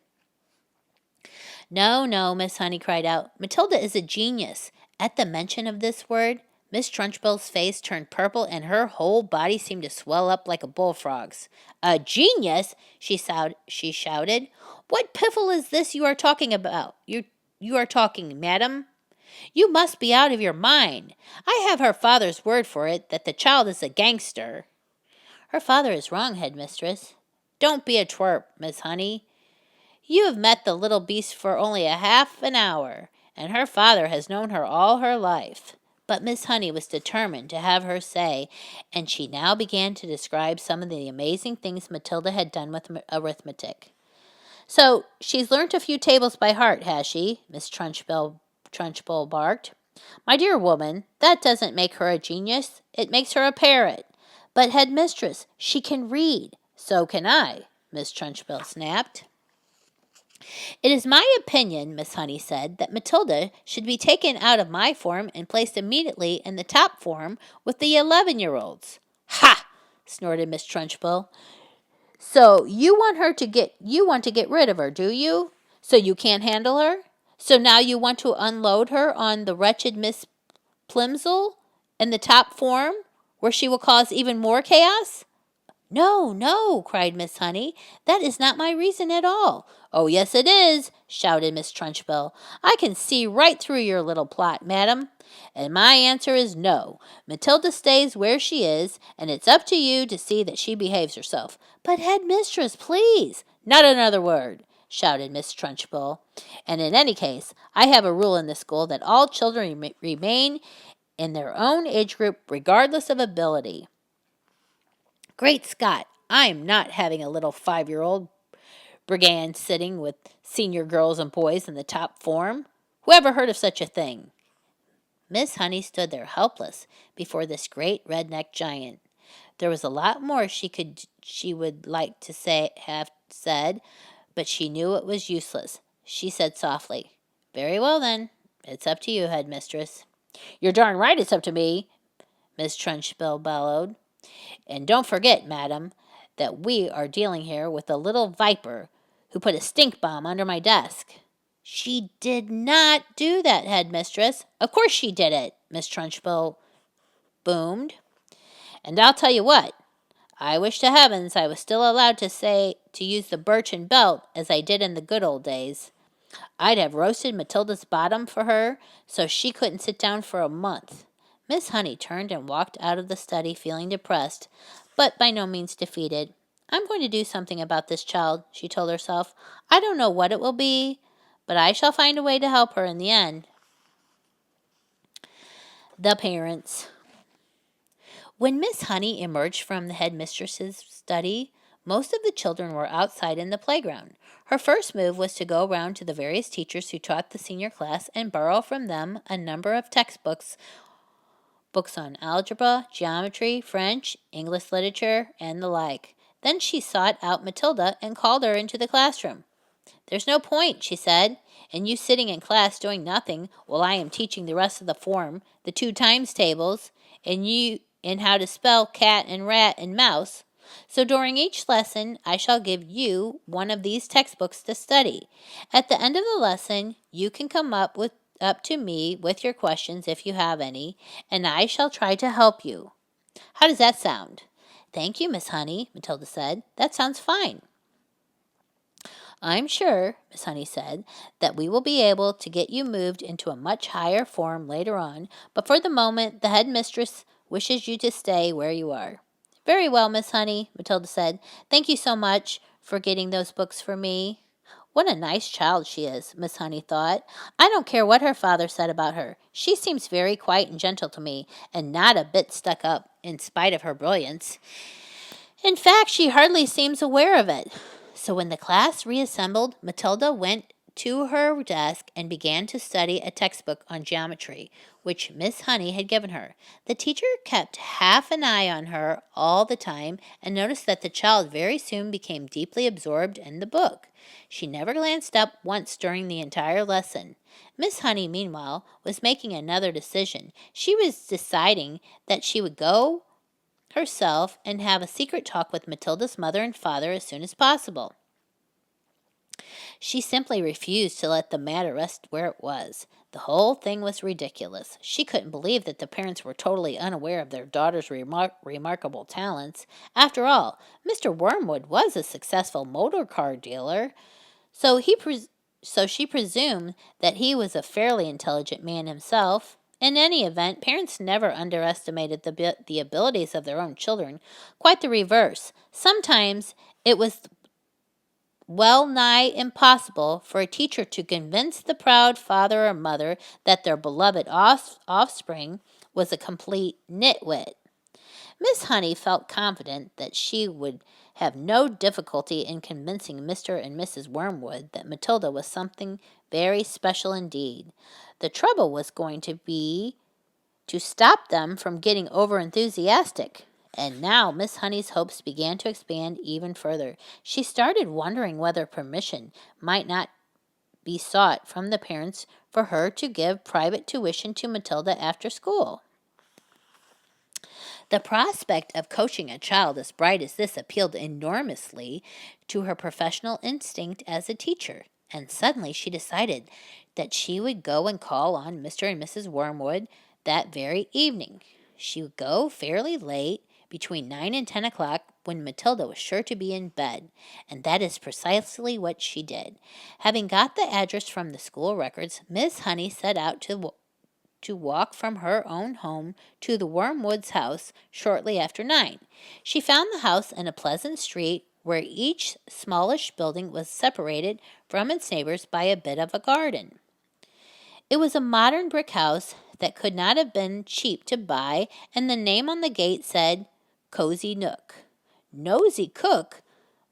"No, no," Miss Honey cried out. "Matilda is a genius." At the mention of this word, Miss Trunchbull's face turned purple and her whole body seemed to swell up like a bullfrog's. "A genius?" she shouted. "What piffle is this you are talking about? You are talking, madam?" You must be out of your mind. I have her father's word for it that the child is a gangster. Her father is wrong, headmistress. Don't be a twerp, Miss Honey. You have met the little beast for only a half an hour, and her father has known her all her life. But Miss Honey was determined to have her say, and she now began to describe some of the amazing things Matilda had done with arithmetic. So, she's learnt a few tables by heart, has she? Miss Trunchbull barked. My dear woman, that doesn't make her a genius. It makes her a parrot. But, headmistress, she can read. So can I, Miss Trunchbull snapped. It is my opinion, Miss Honey said, that Matilda should be taken out of my form and placed immediately in the top form with the 11-year-olds. Ha! Snorted Miss Trunchbull. So you want to get rid of her, do you? So you can't handle her? So now you want to unload her on the wretched Miss Plimsoll in the top form, where she will cause even more chaos? No, no, cried Miss Honey. That is not my reason at all. Oh, yes, it is, shouted Miss Trunchbull. I can see right through your little plot, madam. And my answer is no. Matilda stays where she is, and it's up to you to see that she behaves herself. But, headmistress, please. Not another word, shouted Miss Trunchbull. And in any case, I have a rule in the school that all children remain in their own age group regardless of ability. Great Scott, I am not having a little 5-year-old brigand sitting with senior girls and boys in the top form. Who ever heard of such a thing? Miss Honey stood there helpless before this great red-necked giant. There was a lot more she would like to have said, but she knew it was useless. She said softly, Very well then, it's up to you, headmistress. You're darn right it's up to me, Miss Trunchbull bellowed. And don't forget, madam, that we are dealing here with a little viper who put a stink bomb under my desk. She did not do that, headmistress. Of course she did it, Miss Trunchbull boomed. And I'll tell you what, I wish to heavens I was still allowed to use the birchen belt as I did in the good old days. I'd have roasted Matilda's bottom for her so she couldn't sit down for a month. Miss Honey turned and walked out of the study feeling depressed, but by no means defeated. I'm going to do something about this child, she told herself. I don't know what it will be, but I shall find a way to help her in the end. The parents. When Miss Honey emerged from the headmistress's study, most of the children were outside in the playground. Her first move was to go round to the various teachers who taught the senior class and borrow from them a number of textbooks, books on algebra, geometry, French, English literature, and the like. Then she sought out Matilda and called her into the classroom. There's no point, she said, in you sitting in class doing nothing while I am teaching the rest of the form, the 2 times tables, and how to spell cat and rat and mouse. So during each lesson, I shall give you one of these textbooks to study. At the end of the lesson, you can come up to me with your questions if you have any, and I shall try to help you. How does that sound? Thank you, Miss Honey, Matilda said. That sounds fine. I'm sure, Miss Honey said, that we will be able to get you moved into a much higher form later on, but for the moment the headmistress wishes you to stay where you are. Very well, Miss Honey, Matilda said. Thank you so much for getting those books for me. What a nice child she is, Miss Honey thought. I don't care what her father said about her. She seems very quiet and gentle to me, and not a bit stuck up, in spite of her brilliance. In fact, she hardly seems aware of it. So when the class reassembled, Matilda went to her desk and began to study a textbook on geometry, which Miss Honey had given her. The teacher kept half an eye on her all the time and noticed that the child very soon became deeply absorbed in the book. She never glanced up once during the entire lesson. Miss Honey, meanwhile, was making another decision. She was deciding that she would go herself and have a secret talk with Matilda's mother and father as soon as possible. She simply refused to let the matter rest where it was. The whole thing was ridiculous. She couldn't believe that the parents were totally unaware of their daughter's remarkable talents. After all, Mr. Wormwood was a successful motor car dealer, so so she presumed that he was a fairly intelligent man himself. In any event, parents never underestimated the abilities of their own children. Quite the reverse. Sometimes it was well nigh impossible for a teacher to convince the proud father or mother that their beloved offspring was a complete nitwit. Miss Honey felt confident that she would have no difficulty in convincing Mr. and Mrs. Wormwood that Matilda was something very special indeed. The trouble was going to be to stop them from getting over-enthusiastic. And now Miss Honey's hopes began to expand even further. She started wondering whether permission might not be sought from the parents for her to give private tuition to Matilda after school. The prospect of coaching a child as bright as this appealed enormously to her professional instinct as a teacher, and suddenly she decided that she would go and call on Mr. and Mrs. Wormwood that very evening. She would go fairly late, between 9 and 10 o'clock, when Matilda was sure to be in bed, and that is precisely what she did. Having got the address from the school records, Miss Honey set out to walk from her own home to the Wormwoods' house shortly after 9. She found the house in a pleasant street where each smallish building was separated from its neighbors by a bit of a garden. It was a modern brick house that could not have been cheap to buy, and the name on the gate said Cozy Nook. Nosy Cook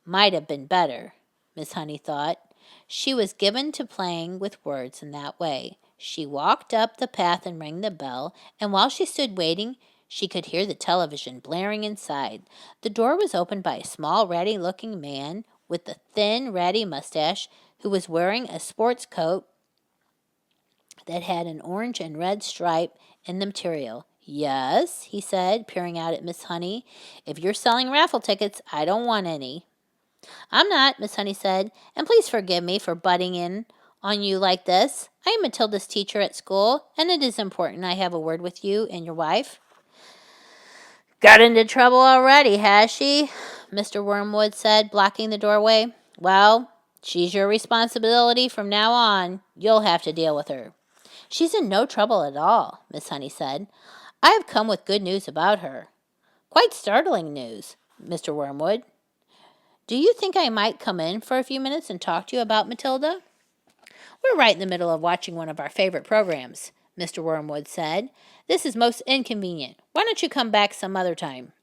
might have been better, Miss Honey thought. She was given to playing with words in that way. She walked up the path and rang the bell, and while she stood waiting, she could hear the television blaring inside. The door was opened by a small, ratty-looking man with a thin, ratty mustache who was wearing a sports coat that had an orange and red stripe in the material. "Yes," he said, peering out at Miss Honey. "If you're selling raffle tickets, I don't want any." "I'm not," Miss Honey said, "and please forgive me for butting in on you like this. I am Matilda's teacher at school, and it is important I have a word with you and your wife." "Got into trouble already, has she?" Mr. Wormwood said, blocking the doorway. "Well, she's your responsibility from now on. You'll have to deal with her." "She's in no trouble at all," Miss Honey said. "I have come with good news about her." "Quite startling news, Mr. Wormwood. Do you think I might come in for a few minutes and talk to you about Matilda?" "We're right in the middle of watching one of our favorite programs," Mr. Wormwood said. "This is most inconvenient. Why don't you come back some other time?"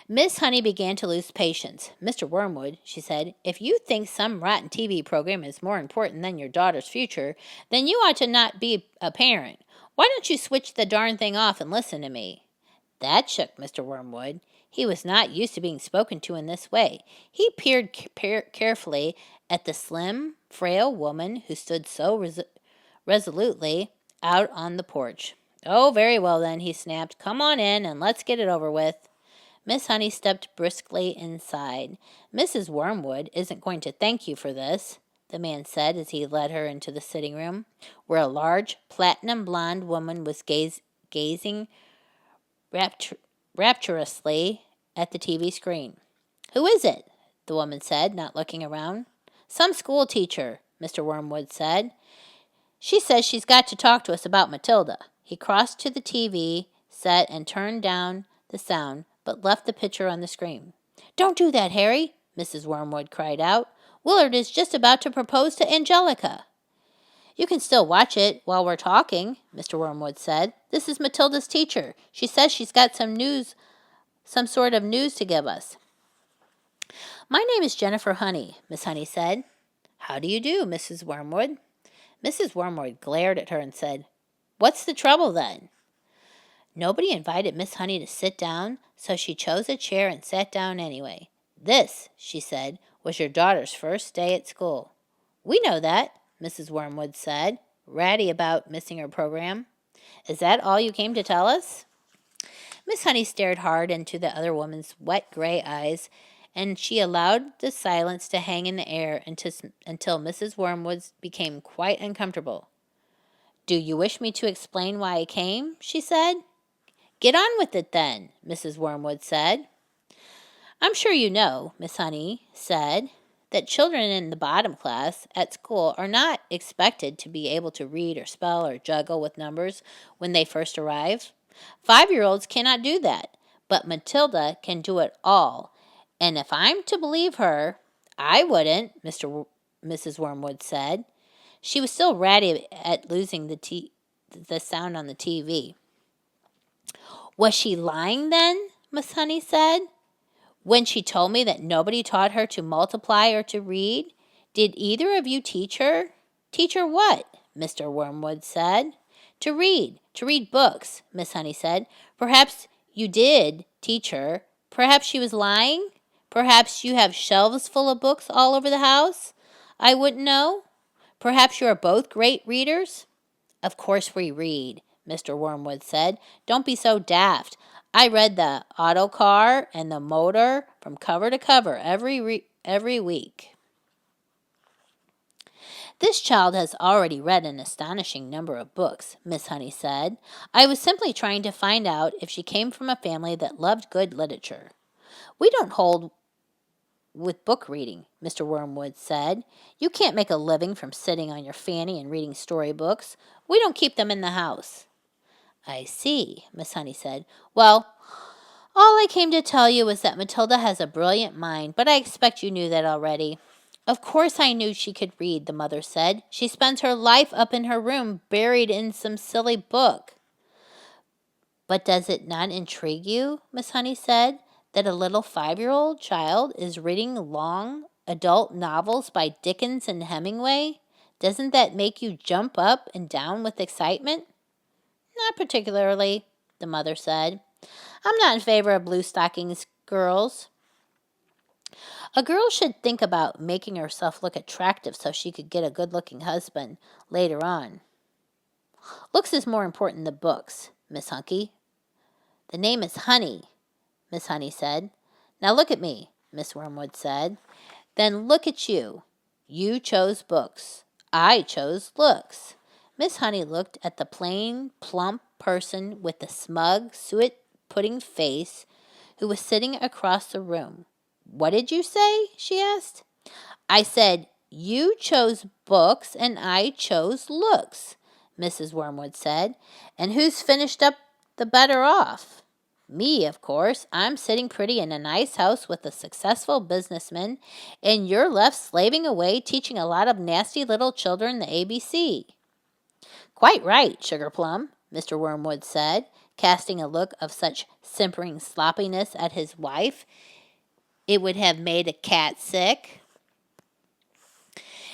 Miss Honey began to lose patience. "Mr. Wormwood," she said, "if you think some rotten TV program is more important than your daughter's future, then you ought to not be a parent. Why don't you switch the darn thing off and listen to me?" That shook Mr. Wormwood. He was not used to being spoken to in this way. He peered carefully at the slim, frail woman who stood so resolutely out on the porch. "Oh, very well then," he snapped. "Come on in and let's get it over with." Miss Honey stepped briskly inside. "Mrs. Wormwood isn't going to thank you for this," the man said as he led her into the sitting room, where a large, platinum blonde woman was gazing rapturously at the TV screen. "Who is it?" the woman said, not looking around. "Some school teacher," Mr. Wormwood said. "She says she's got to talk to us about Matilda." He crossed to the TV set and turned down the sound, but left the picture on the screen. "Don't do that, Harry," Mrs. Wormwood cried out. "Willard is just about to propose to Angelica." "You can still watch it while we're talking," Mr. Wormwood said. "This is Matilda's teacher. She says she's got some sort of news to give us." "My name is Jennifer Honey," Miss Honey said. "How do you do, Mrs. Wormwood?" Mrs. Wormwood glared at her and said, "What's the trouble then?" Nobody invited Miss Honey to sit down, so she chose a chair and sat down anyway. "This," she said, "was your daughter's first day at school." "We know that," Mrs. Wormwood said, ratty about missing her program. "Is that all you came to tell us?" Miss Honey stared hard into the other woman's wet gray eyes, and she allowed the silence to hang in the air until Mrs. Wormwood became quite uncomfortable. "Do you wish me to explain why I came?" she said. "Get on with it, then," Mrs. Wormwood said. "I'm sure you know," Miss Honey said, that children in the bottom class at school are not expected to be able to read or spell or juggle with numbers when they first arrive. 5-year-olds cannot do that, but Matilda can do it all. And if I'm to believe her, I wouldn't, Mrs. Wormwood said. She was still ratty at losing the sound on the TV. Was she lying then? Miss Honey said. When she told me that nobody taught her to multiply or to read? Did either of you teach her? Teach her what? Mr. Wormwood said. To read books, Miss Honey said. Perhaps you did teach her. Perhaps she was lying. Perhaps you have shelves full of books all over the house. I wouldn't know. Perhaps you are both great readers. Of course we read, Mr. Wormwood said. Don't be so daft. I read the auto car and the motor from cover to cover every week. This child has already read an astonishing number of books, Miss Honey said. I was simply trying to find out if she came from a family that loved good literature. We don't hold with book reading, Mr. Wormwood said. You can't make a living from sitting on your fanny and reading storybooks. We don't keep them in the house. I see, Miss Honey said. Well, all I came to tell you was that Matilda has a brilliant mind, but I expect you knew that already. Of course I knew she could read, the mother said. She spends her life up in her room, buried in some silly book. But does it not intrigue you, Miss Honey said, that a little 5-year-old child is reading long adult novels by Dickens and Hemingway? Doesn't that make you jump up and down with excitement? Not particularly, the mother said. I'm not in favor of blue stockings, girls. A girl should think about making herself look attractive so she could get a good-looking husband later on. Looks is more important than books, Miss Hunky. The name is Honey, Miss Honey said. Now look at me, Miss Wormwood said. Then look at you. You chose books. I chose looks. Miss Honey looked at the plain, plump person with the smug, suet-pudding face who was sitting across the room. What did you say? She asked. I said, you chose books and I chose looks, Mrs. Wormwood said. And who's finished up the better off? Me, of course. I'm sitting pretty in a nice house with a successful businessman, and you're left slaving away teaching a lot of nasty little children the ABC. Quite right, Sugarplum, Mr. Wormwood said, casting a look of such simpering sloppiness at his wife it would have made a cat sick.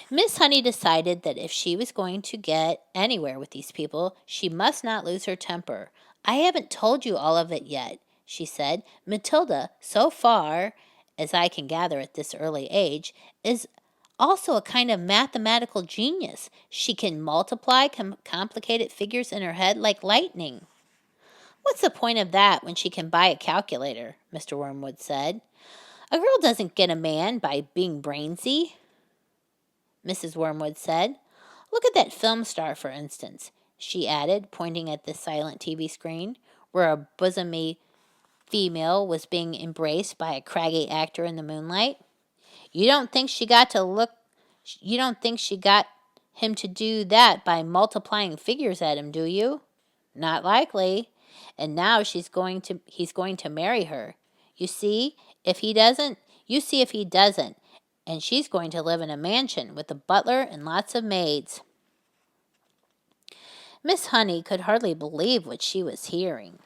Miss Honey decided that if she was going to get anywhere with these people, she must not lose her temper. I haven't told you all of it yet, she said. Matilda, so far as I can gather at this early age, is also a kind of mathematical genius. She can multiply complicated figures in her head like lightning. What's the point of that when she can buy a calculator? Mr. Wormwood said. A girl doesn't get a man by being brainsy, Mrs. Wormwood said. Look at that film star, for instance, she added, pointing at the silent TV screen, where a bosomy female was being embraced by a craggy actor in the moonlight. You don't think she got him to do that by multiplying figures at him, do you? Not likely. And now he's going to marry her. You see if he doesn't, and she's going to live in a mansion with a butler and lots of maids. Miss Honey could hardly believe what she was hearing.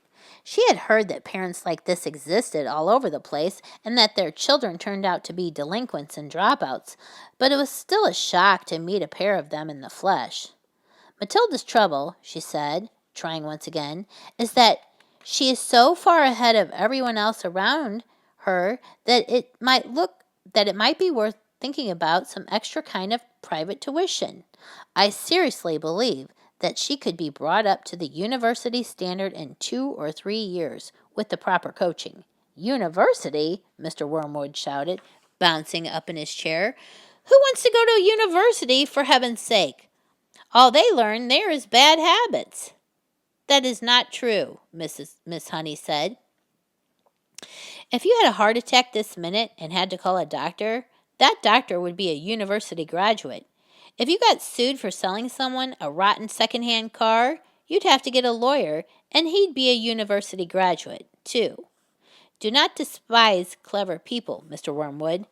She had heard that parents like this existed all over the place and that their children turned out to be delinquents and dropouts, but it was still a shock to meet a pair of them in the flesh. Matilda's trouble, she said, trying once again, is that she is so far ahead of everyone else around her that it might be worth thinking about some extra kind of private tuition. I seriously believe that she could be brought up to the university standard in 2 or 3 years with the proper coaching. University? Mr. Wormwood shouted, bouncing up in his chair. Who wants to go to university, for heaven's sake? All they learn there is bad habits. That is not true, Miss Honey said. If you had a heart attack this minute and had to call a doctor, That doctor would be a university graduate. If you got sued for selling someone a rotten secondhand car, you'd have to get a lawyer, and he'd be a university graduate, too. Do not despise clever people, Mr. Wormwood,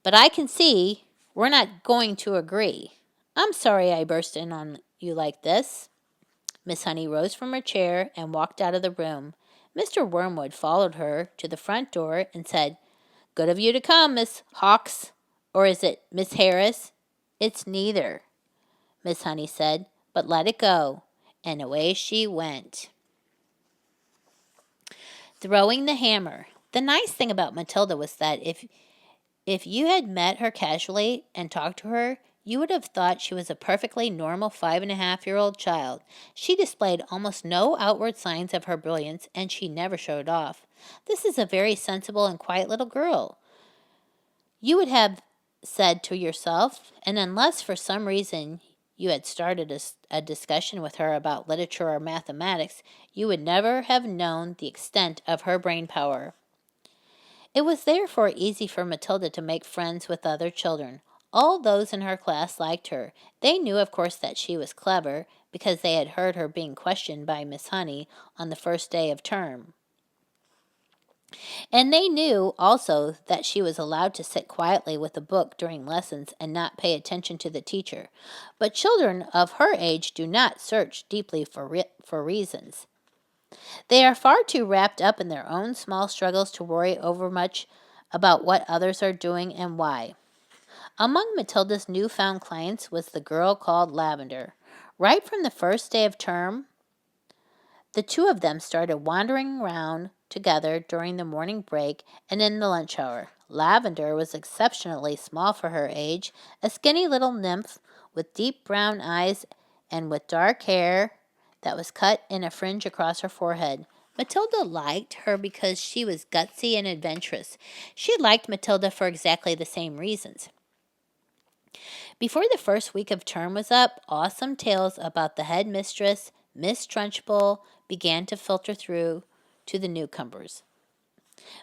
but I can see we're not going to agree. I'm sorry I burst in on you like this. Miss Honey rose from her chair and walked out of the room. Mr. Wormwood followed her to the front door and said, "Good of you to come, Miss Hawks. Or is it Miss Harris?" "It's neither," Miss Honey said, "but let it go." And away she went. Throwing the hammer. The nice thing about Matilda was that if you had met her casually and talked to her, you would have thought she was a perfectly normal 5.5-year-old child. She displayed almost no outward signs of her brilliance, and she never showed off. This is a very sensible and quiet little girl, you would have said to yourself, and unless for some reason you had started a discussion with her about literature or mathematics, you would never have known the extent of her brain power. It was therefore easy for Matilda to make friends with other children. All those in her class liked her. They knew, of course, that she was clever, because they had heard her being questioned by Miss Honey on the first day of term. And they knew also that she was allowed to sit quietly with a book during lessons and not pay attention to the teacher. But children of her age do not search deeply for reasons. They are far too wrapped up in their own small struggles to worry overmuch about what others are doing and why. Among Matilda's newfound clients was the girl called Lavender. Right from the first day of term, the two of them started wandering around together during the morning break and in the lunch hour. Lavender was exceptionally small for her age, a skinny little nymph with deep brown eyes and with dark hair that was cut in a fringe across her forehead. Matilda liked her because she was gutsy and adventurous. She liked Matilda for exactly the same reasons. Before the first week of term was up, awesome tales about the headmistress, Miss Trunchbull, began to filter through to the newcomers.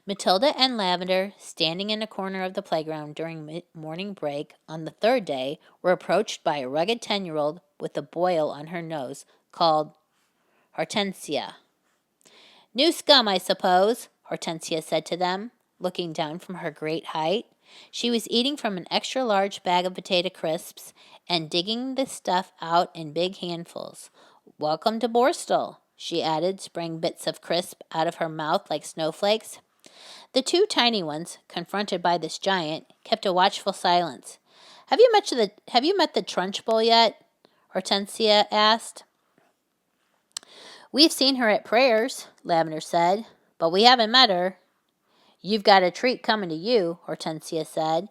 Matilda and Lavender, standing in a corner of the playground during morning break on the third day, were approached by a rugged 10-year-old with a boil on her nose called Hortensia. "New scum, I suppose," Hortensia said to them, looking down from her great height. She was eating from an extra-large bag of potato crisps and digging the stuff out in big handfuls. "Welcome to Borstal," she added, spraying bits of crisp out of her mouth like snowflakes. The two tiny ones, confronted by this giant, kept a watchful silence. Have you met the Trunchbull yet?" Hortensia asked. "We've seen her at prayers," Lavender said, "but we haven't met her." "You've got a treat coming to you," Hortensia said.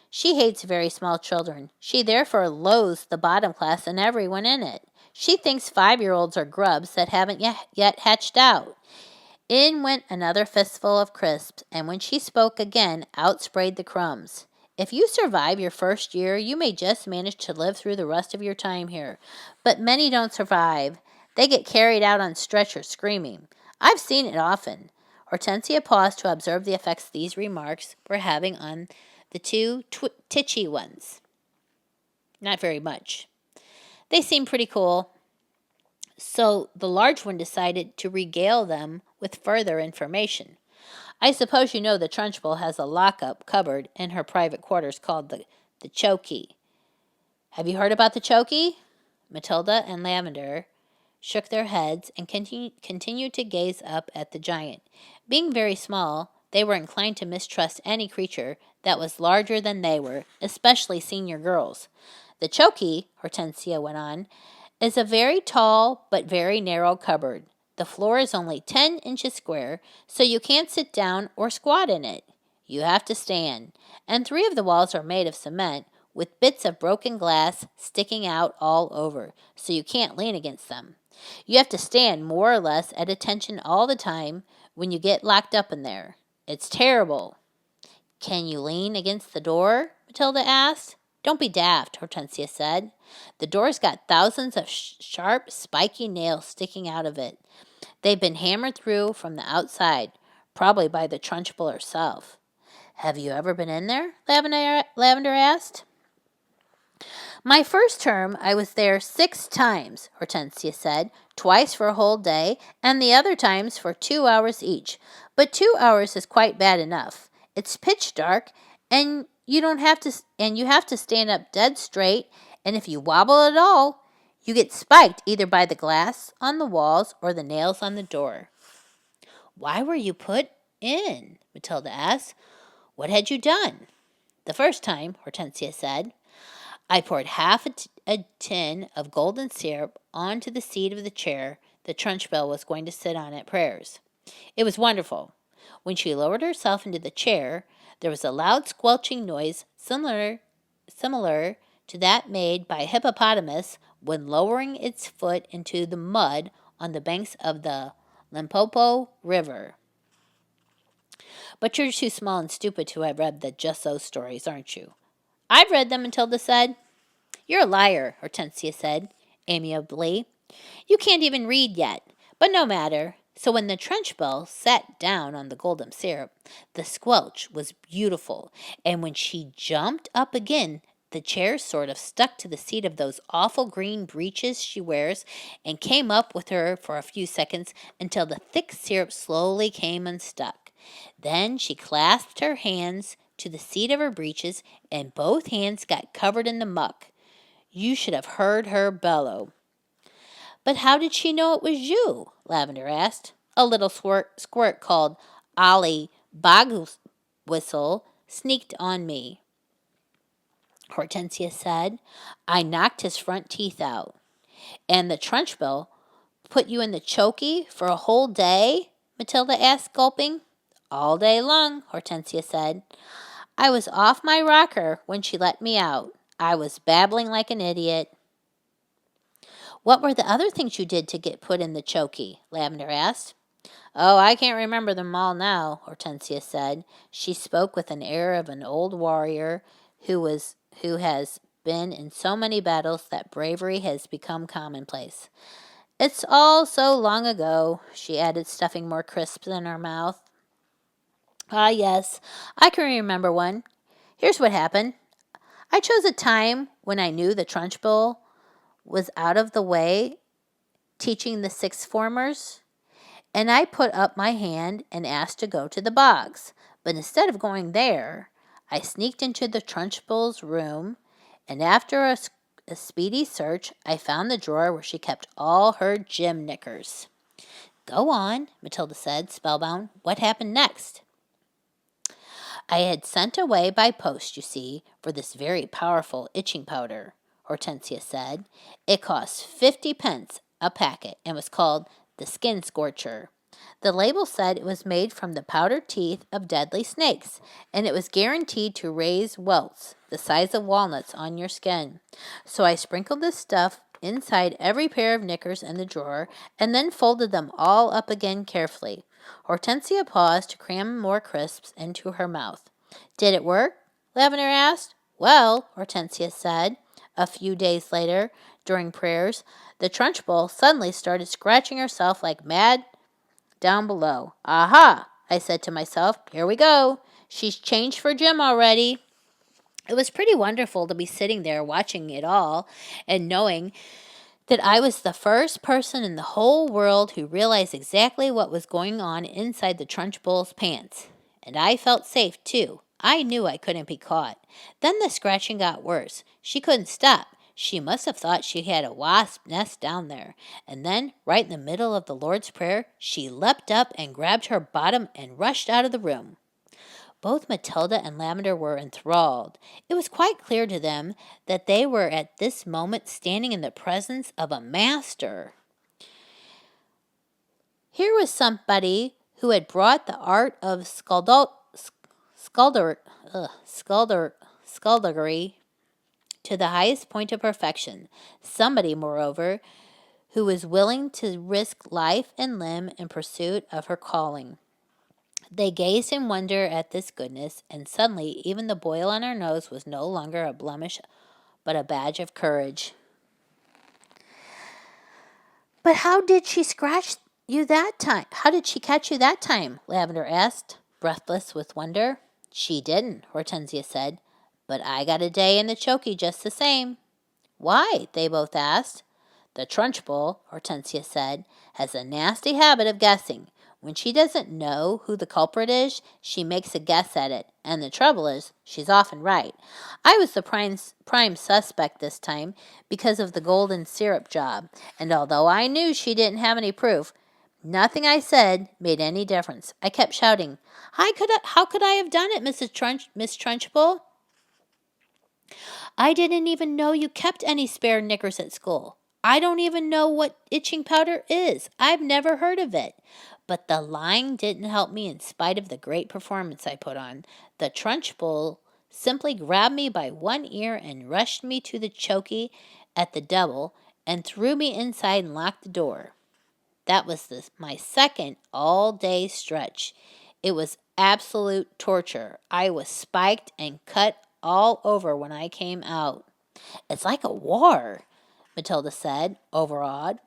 "She hates very small children. She therefore loathes the bottom class and everyone in it. She thinks 5-year-olds are grubs that haven't yet hatched out." In went another fistful of crisps, and when she spoke again, out sprayed the crumbs. "If you survive your first year, you may just manage to live through the rest of your time here. But many don't survive. They get carried out on stretchers screaming. I've seen it often." Hortensia paused to observe the effects these remarks were having on the two titchy ones. Not very much. They seemed pretty cool. So the large one decided to regale them with further information. "I suppose you know the Trunchbull has a lock-up cupboard in her private quarters called the chokey. Have you heard about the chokey?" Matilda and Lavender shook their heads and continued to gaze up at the giant. Being very small, they were inclined to mistrust any creature that was larger than they were, especially senior girls. "The chokey," Hortensia went on, "is a very tall but very narrow cupboard. The floor is only 10 inches square, so you can't sit down or squat in it. You have to stand, and 3 of the walls are made of cement, with bits of broken glass sticking out all over, so you can't lean against them. You have to stand more or less at attention all the time when you get locked up in there. It's terrible." "Can you lean against the door?" Matilda asked. "Don't be daft," Hortensia said. "The door's got thousands of sharp, spiky nails sticking out of it. They've been hammered through from the outside, probably by the Trunchbull herself. Have you ever been in there? Lavender asked. My first term, I was there 6 times, Hortensia said, twice for a whole day, and the other times for 2 hours each. But 2 hours is quite bad enough. It's pitch dark, and you have to stand up dead straight, and if you wobble at all, you get spiked either by the glass on the walls or the nails on the door. Why were you put in? Matilda asked. What had you done? The first time, Hortensia said. I poured half a tin of golden syrup onto the seat of the chair the Trunchbull was going to sit on at prayers. It was wonderful. When she lowered herself into the chair, there was a loud squelching noise similar to that made by a hippopotamus when lowering its foot into the mud on the banks of the Limpopo River. But you're too small and stupid to have read the Just So stories, aren't you? I've read them, Matilda said. You're a liar, Hortensia said, amiably. You can't even read yet, but no matter. So when the Trenchbull sat down on the golden syrup, the squelch was beautiful, and when she jumped up again, the chair sort of stuck to the seat of those awful green breeches she wears and came up with her for a few seconds until the thick syrup slowly came unstuck. Then she clasped her hands to the seat of her breeches, and both hands got covered in the muck. You should have heard her bellow. But how did she know it was you? Lavender asked. A little squirt called Ollie Bogwhistle sneaked on me, Hortensia said. I knocked his front teeth out. And the Trunchbull put you in the chokey for a whole day? Matilda asked, gulping. All day long, Hortensia said. I was off my rocker when she let me out. I was babbling like an idiot. What were the other things you did to get put in the chokey? Lavender asked. Oh, I can't remember them all now, Hortensia said. She spoke with an air of an old warrior who has been in so many battles that bravery has become commonplace. It's all so long ago, she added, stuffing more crisps in her mouth. Ah, yes, I can remember one. Here's what happened. I chose a time when I knew the Trunchbull was out of the way teaching the sixth formers, and I put up my hand and asked to go to the bogs. But instead of going there, I sneaked into the Trunchbull's room, and after a speedy search, I found the drawer where she kept all her gym knickers. Go on, Matilda said, spellbound. What happened next? I had sent away by post, you see, for this very powerful itching powder, Hortensia said. It cost 50 pence a packet and was called the Skin Scorcher. The label said it was made from the powdered teeth of deadly snakes, and it was guaranteed to raise welts the size of walnuts on your skin. So I sprinkled this stuff inside every pair of knickers in the drawer, and then folded them all up again carefully. Hortensia paused to cram more crisps into her mouth. Did it work? Lavender asked. Well, Hortensia said, a few days later, during prayers, the Trunchbull suddenly started scratching herself like mad down below. Aha! I said to myself, here we go. She's changed for Jim already. It was pretty wonderful to be sitting there watching it all and knowing that I was the first person in the whole world who realized exactly what was going on inside the Trunchbull's pants. And I felt safe, too. I knew I couldn't be caught. Then the scratching got worse. She couldn't stop. She must have thought she had a wasp nest down there. And then, right in the middle of the Lord's Prayer, she leapt up and grabbed her bottom and rushed out of the room. Both Matilda and Lavender were enthralled. It was quite clear to them that they were at this moment standing in the presence of a master. Here was somebody who had brought the art of skullduggery to the highest point of perfection. Somebody, moreover, who was willing to risk life and limb in pursuit of her calling. They gazed in wonder at this goodness, and suddenly even the boil on her nose was no longer a blemish, but a badge of courage. But how did she scratch you that time? How did she catch you that time? Lavender asked, breathless with wonder. She didn't, Hortensia said, but I got a day in the chokey just the same. Why? They both asked. The Trunchbull, Hortensia said, has a nasty habit of guessing. When she doesn't know who the culprit is, she makes a guess at it, and the trouble is, she's often right. I was the prime suspect this time because of the golden syrup job, and although I knew she didn't have any proof, nothing I said made any difference. I kept shouting, How could I have done it, Miss Trunchbull? I didn't even know you kept any spare knickers at school. I don't even know what itching powder is. I've never heard of it. But the lying didn't help me in spite of the great performance I put on. The Trunchbull simply grabbed me by one ear and rushed me to the chokey at the double and threw me inside and locked the door. That was my second all-day stretch. It was absolute torture. I was spiked and cut all over when I came out. It's like a war, Matilda said, overawed.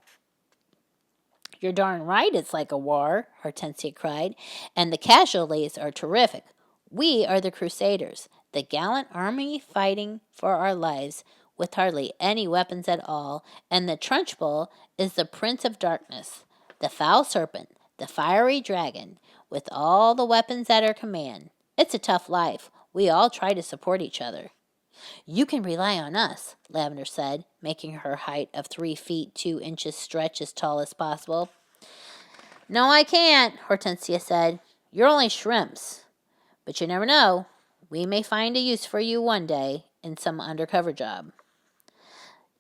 You're darn right it's like a war, Hortensia cried, and the casualties are terrific. We are the Crusaders, the gallant army fighting for our lives with hardly any weapons at all, and the Trunchbull is the Prince of Darkness, the foul serpent, the fiery dragon, with all the weapons at our command. It's a tough life. We all try to support each other. You can rely on us, Lavender said, making her height of 3 feet 2 inches stretch as tall as possible. No, I can't, Hortensia said. You're only shrimps. But you never know. We may find a use for you one day in some undercover job.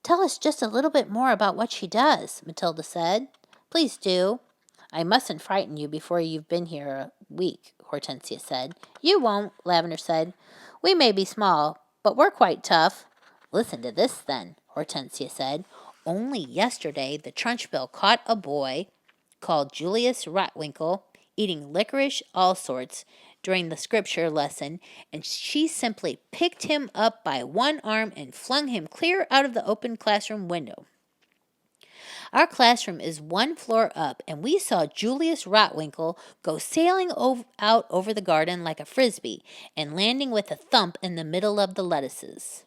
Tell us just a little bit more about what she does, Matilda said. Please do. I mustn't frighten you before you've been here a week, Hortensia said. You won't, Lavender said. We may be small, but we're quite tough. Listen to this, then, Hortensia said. Only yesterday the Trunchbull caught a boy called Julius Rotwinkle eating licorice all sorts during the scripture lesson, and she simply picked him up by one arm and flung him clear out of the open classroom window. Our classroom is 1 floor up, and we saw Julius Rotwinkle go sailing out over the garden like a frisbee and landing with a thump in the middle of the lettuces.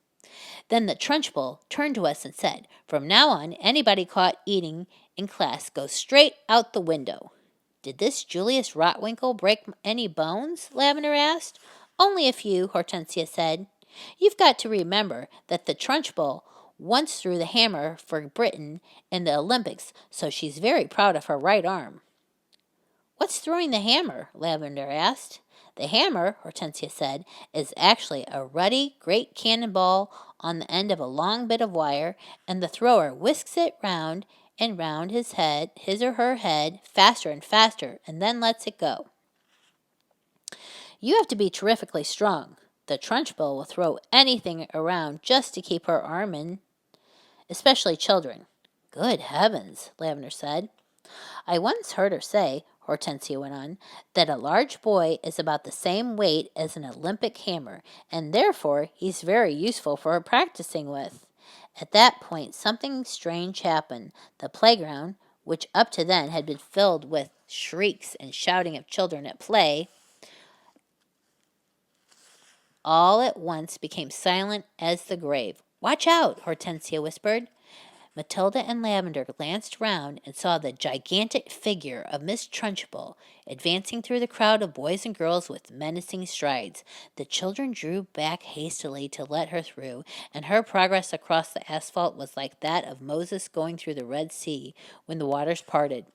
Then the Trunchbull turned to us and said, From now on, anybody caught eating in class goes straight out the window. Did this Julius Rotwinkle break any bones? Lavender asked. Only a few, Hortensia said. You've got to remember that the Trunchbull once threw the hammer for Britain in the Olympics, so she's very proud of her right arm. What's throwing the hammer? Lavender asked. The hammer, Hortensia said, is actually a ruddy, great cannonball on the end of a long bit of wire, and the thrower whisks it round and round his or her head, faster and faster, and then lets it go. You have to be terrifically strong. The Trunchbull will throw anything around just to keep her arm in, especially children. Good heavens, Lavender said. I once heard her say, Hortensia went on, that a large boy is about the same weight as an Olympic hammer, and therefore he's very useful for her practicing with. At that point, something strange happened. The playground, which up to then had been filled with shrieks and shouting of children at play, all at once became silent as the grave. Watch out, Hortensia whispered. Matilda and Lavender glanced round and saw the gigantic figure of Miss Trunchbull advancing through the crowd of boys and girls with menacing strides. The children drew back hastily to let her through, and her progress across the asphalt was like that of Moses going through the Red Sea when the waters parted.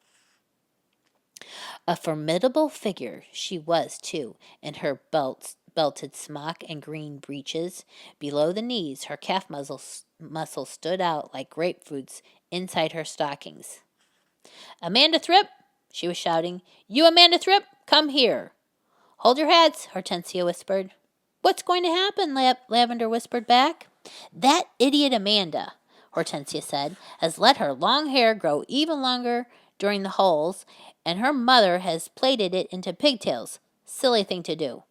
A formidable figure she was, too, in her belted smock and green breeches. Below the knees, her calf muscles stood out like grapefruits inside her stockings. Amanda Thrip, she was shouting. You, Amanda Thrip, come here. Hold your heads, Hortensia whispered. What's going to happen? Lavender whispered back. That idiot Amanda, Hortensia said, has let her long hair grow even longer during the holes, and her mother has plaited it into pigtails. Silly thing to do.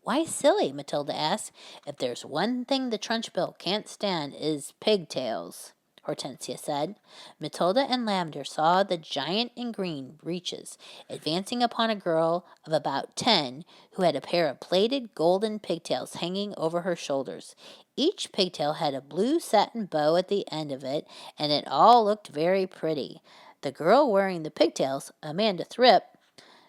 Why silly? Matilda asked. If there's one thing the Trunchbull can't stand is pigtails. Hortensia said. Matilda and Lavender saw the giant in green breeches advancing upon a girl of about 10 who had a pair of plaited golden pigtails hanging over her shoulders. Each pigtail had a blue satin bow at the end of it, and it all looked very pretty. The girl wearing the pigtails, Amanda Thripp,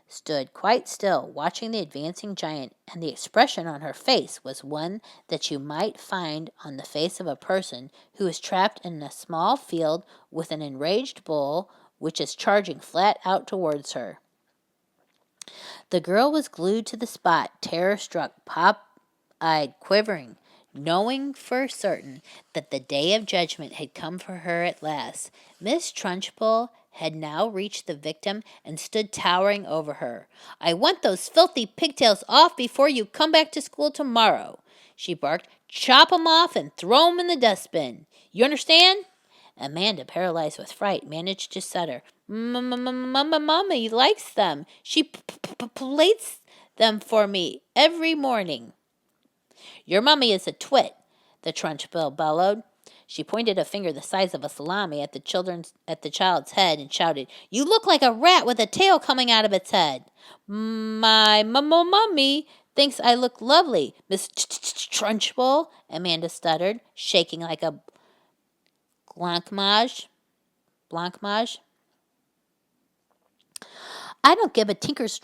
stood quite still, watching the advancing giant, and the expression on her face was one that you might find on the face of a person who is trapped in a small field with an enraged bull which is charging flat out towards her. The girl was glued to the spot, terror-struck, pop-eyed, quivering, knowing for certain that the day of judgment had come for her at last. Miss Trunchbull had now reached the victim and stood towering over her. "I want those filthy pigtails off before you come back to school tomorrow," she barked. "Chop 'em off and throw 'em in the dustbin. You understand?" Amanda, paralyzed with fright, managed to stutter. Mommy likes them. She plates them for me every morning." "Your mummy is a twit," the Trunchbull bellowed. She pointed a finger the size of a salami at the child's head and shouted, "You look like a rat with a tail coming out of its head." "My mummy thinks I look lovely, Miss Trunchbull," Amanda stuttered, shaking like a blancmange. "I don't give a tinker's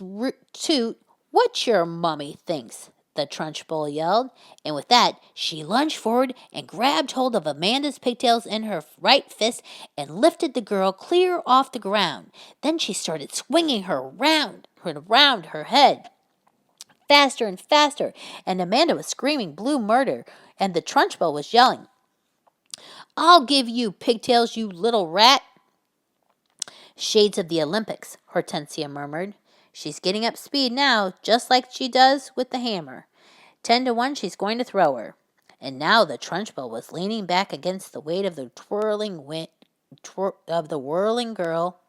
toot what your mummy thinks," the Trunchbull yelled, and with that she lunged forward and grabbed hold of Amanda's pigtails in her right fist and lifted the girl clear off the ground. Then she started swinging her around her head, faster and faster, and Amanda was screaming blue murder, and the Trunchbull was yelling, "I'll give you pigtails, you little rat." "Shades of the Olympics," Hortensia murmured. "She's getting up speed now, just like she does with the hammer. 10 to 1 she's going to throw her." And now the Trunchbull was leaning back against the weight of the whirling girl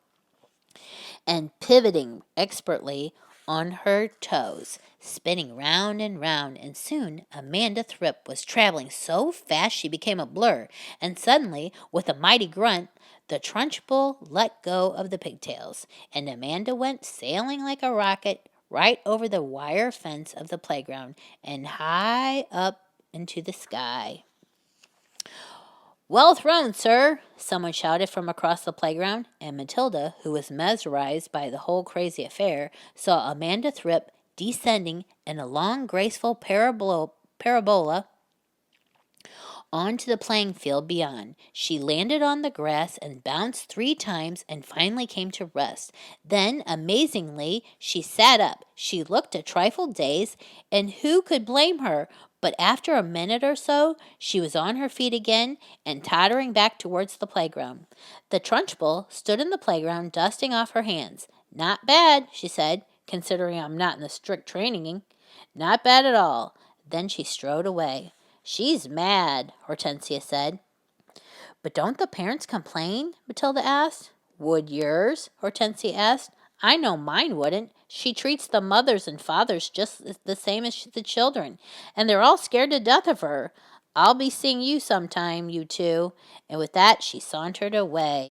and pivoting expertly on her toes, spinning round and round, and soon Amanda Thripp was traveling so fast she became a blur, and suddenly, with a mighty grunt, the Trunchbull let go of the pigtails, and Amanda went sailing like a rocket right over the wire fence of the playground and high up into the sky. "Well thrown, sir," someone shouted from across the playground, and Matilda, who was mesmerized by the whole crazy affair, saw Amanda Thripp descending in a long, graceful parabola onto the playing field beyond. She landed on the grass and bounced 3 times and finally came to rest. Then, amazingly, she sat up. She looked a trifle dazed, and who could blame her? But after a minute or so, she was on her feet again and tottering back towards the playground. The Trunchbull stood in the playground, dusting off her hands. "Not bad," she said, "considering I'm not in the strict training. Not bad at all." Then she strode away. "She's mad," Hortensia said. "But don't the parents complain?" Matilda asked. "Would yours?" Hortensia asked. "I know mine wouldn't. She treats the mothers and fathers just the same as the children, and they're all scared to death of her. I'll be seeing you sometime, you two." And with that she sauntered away.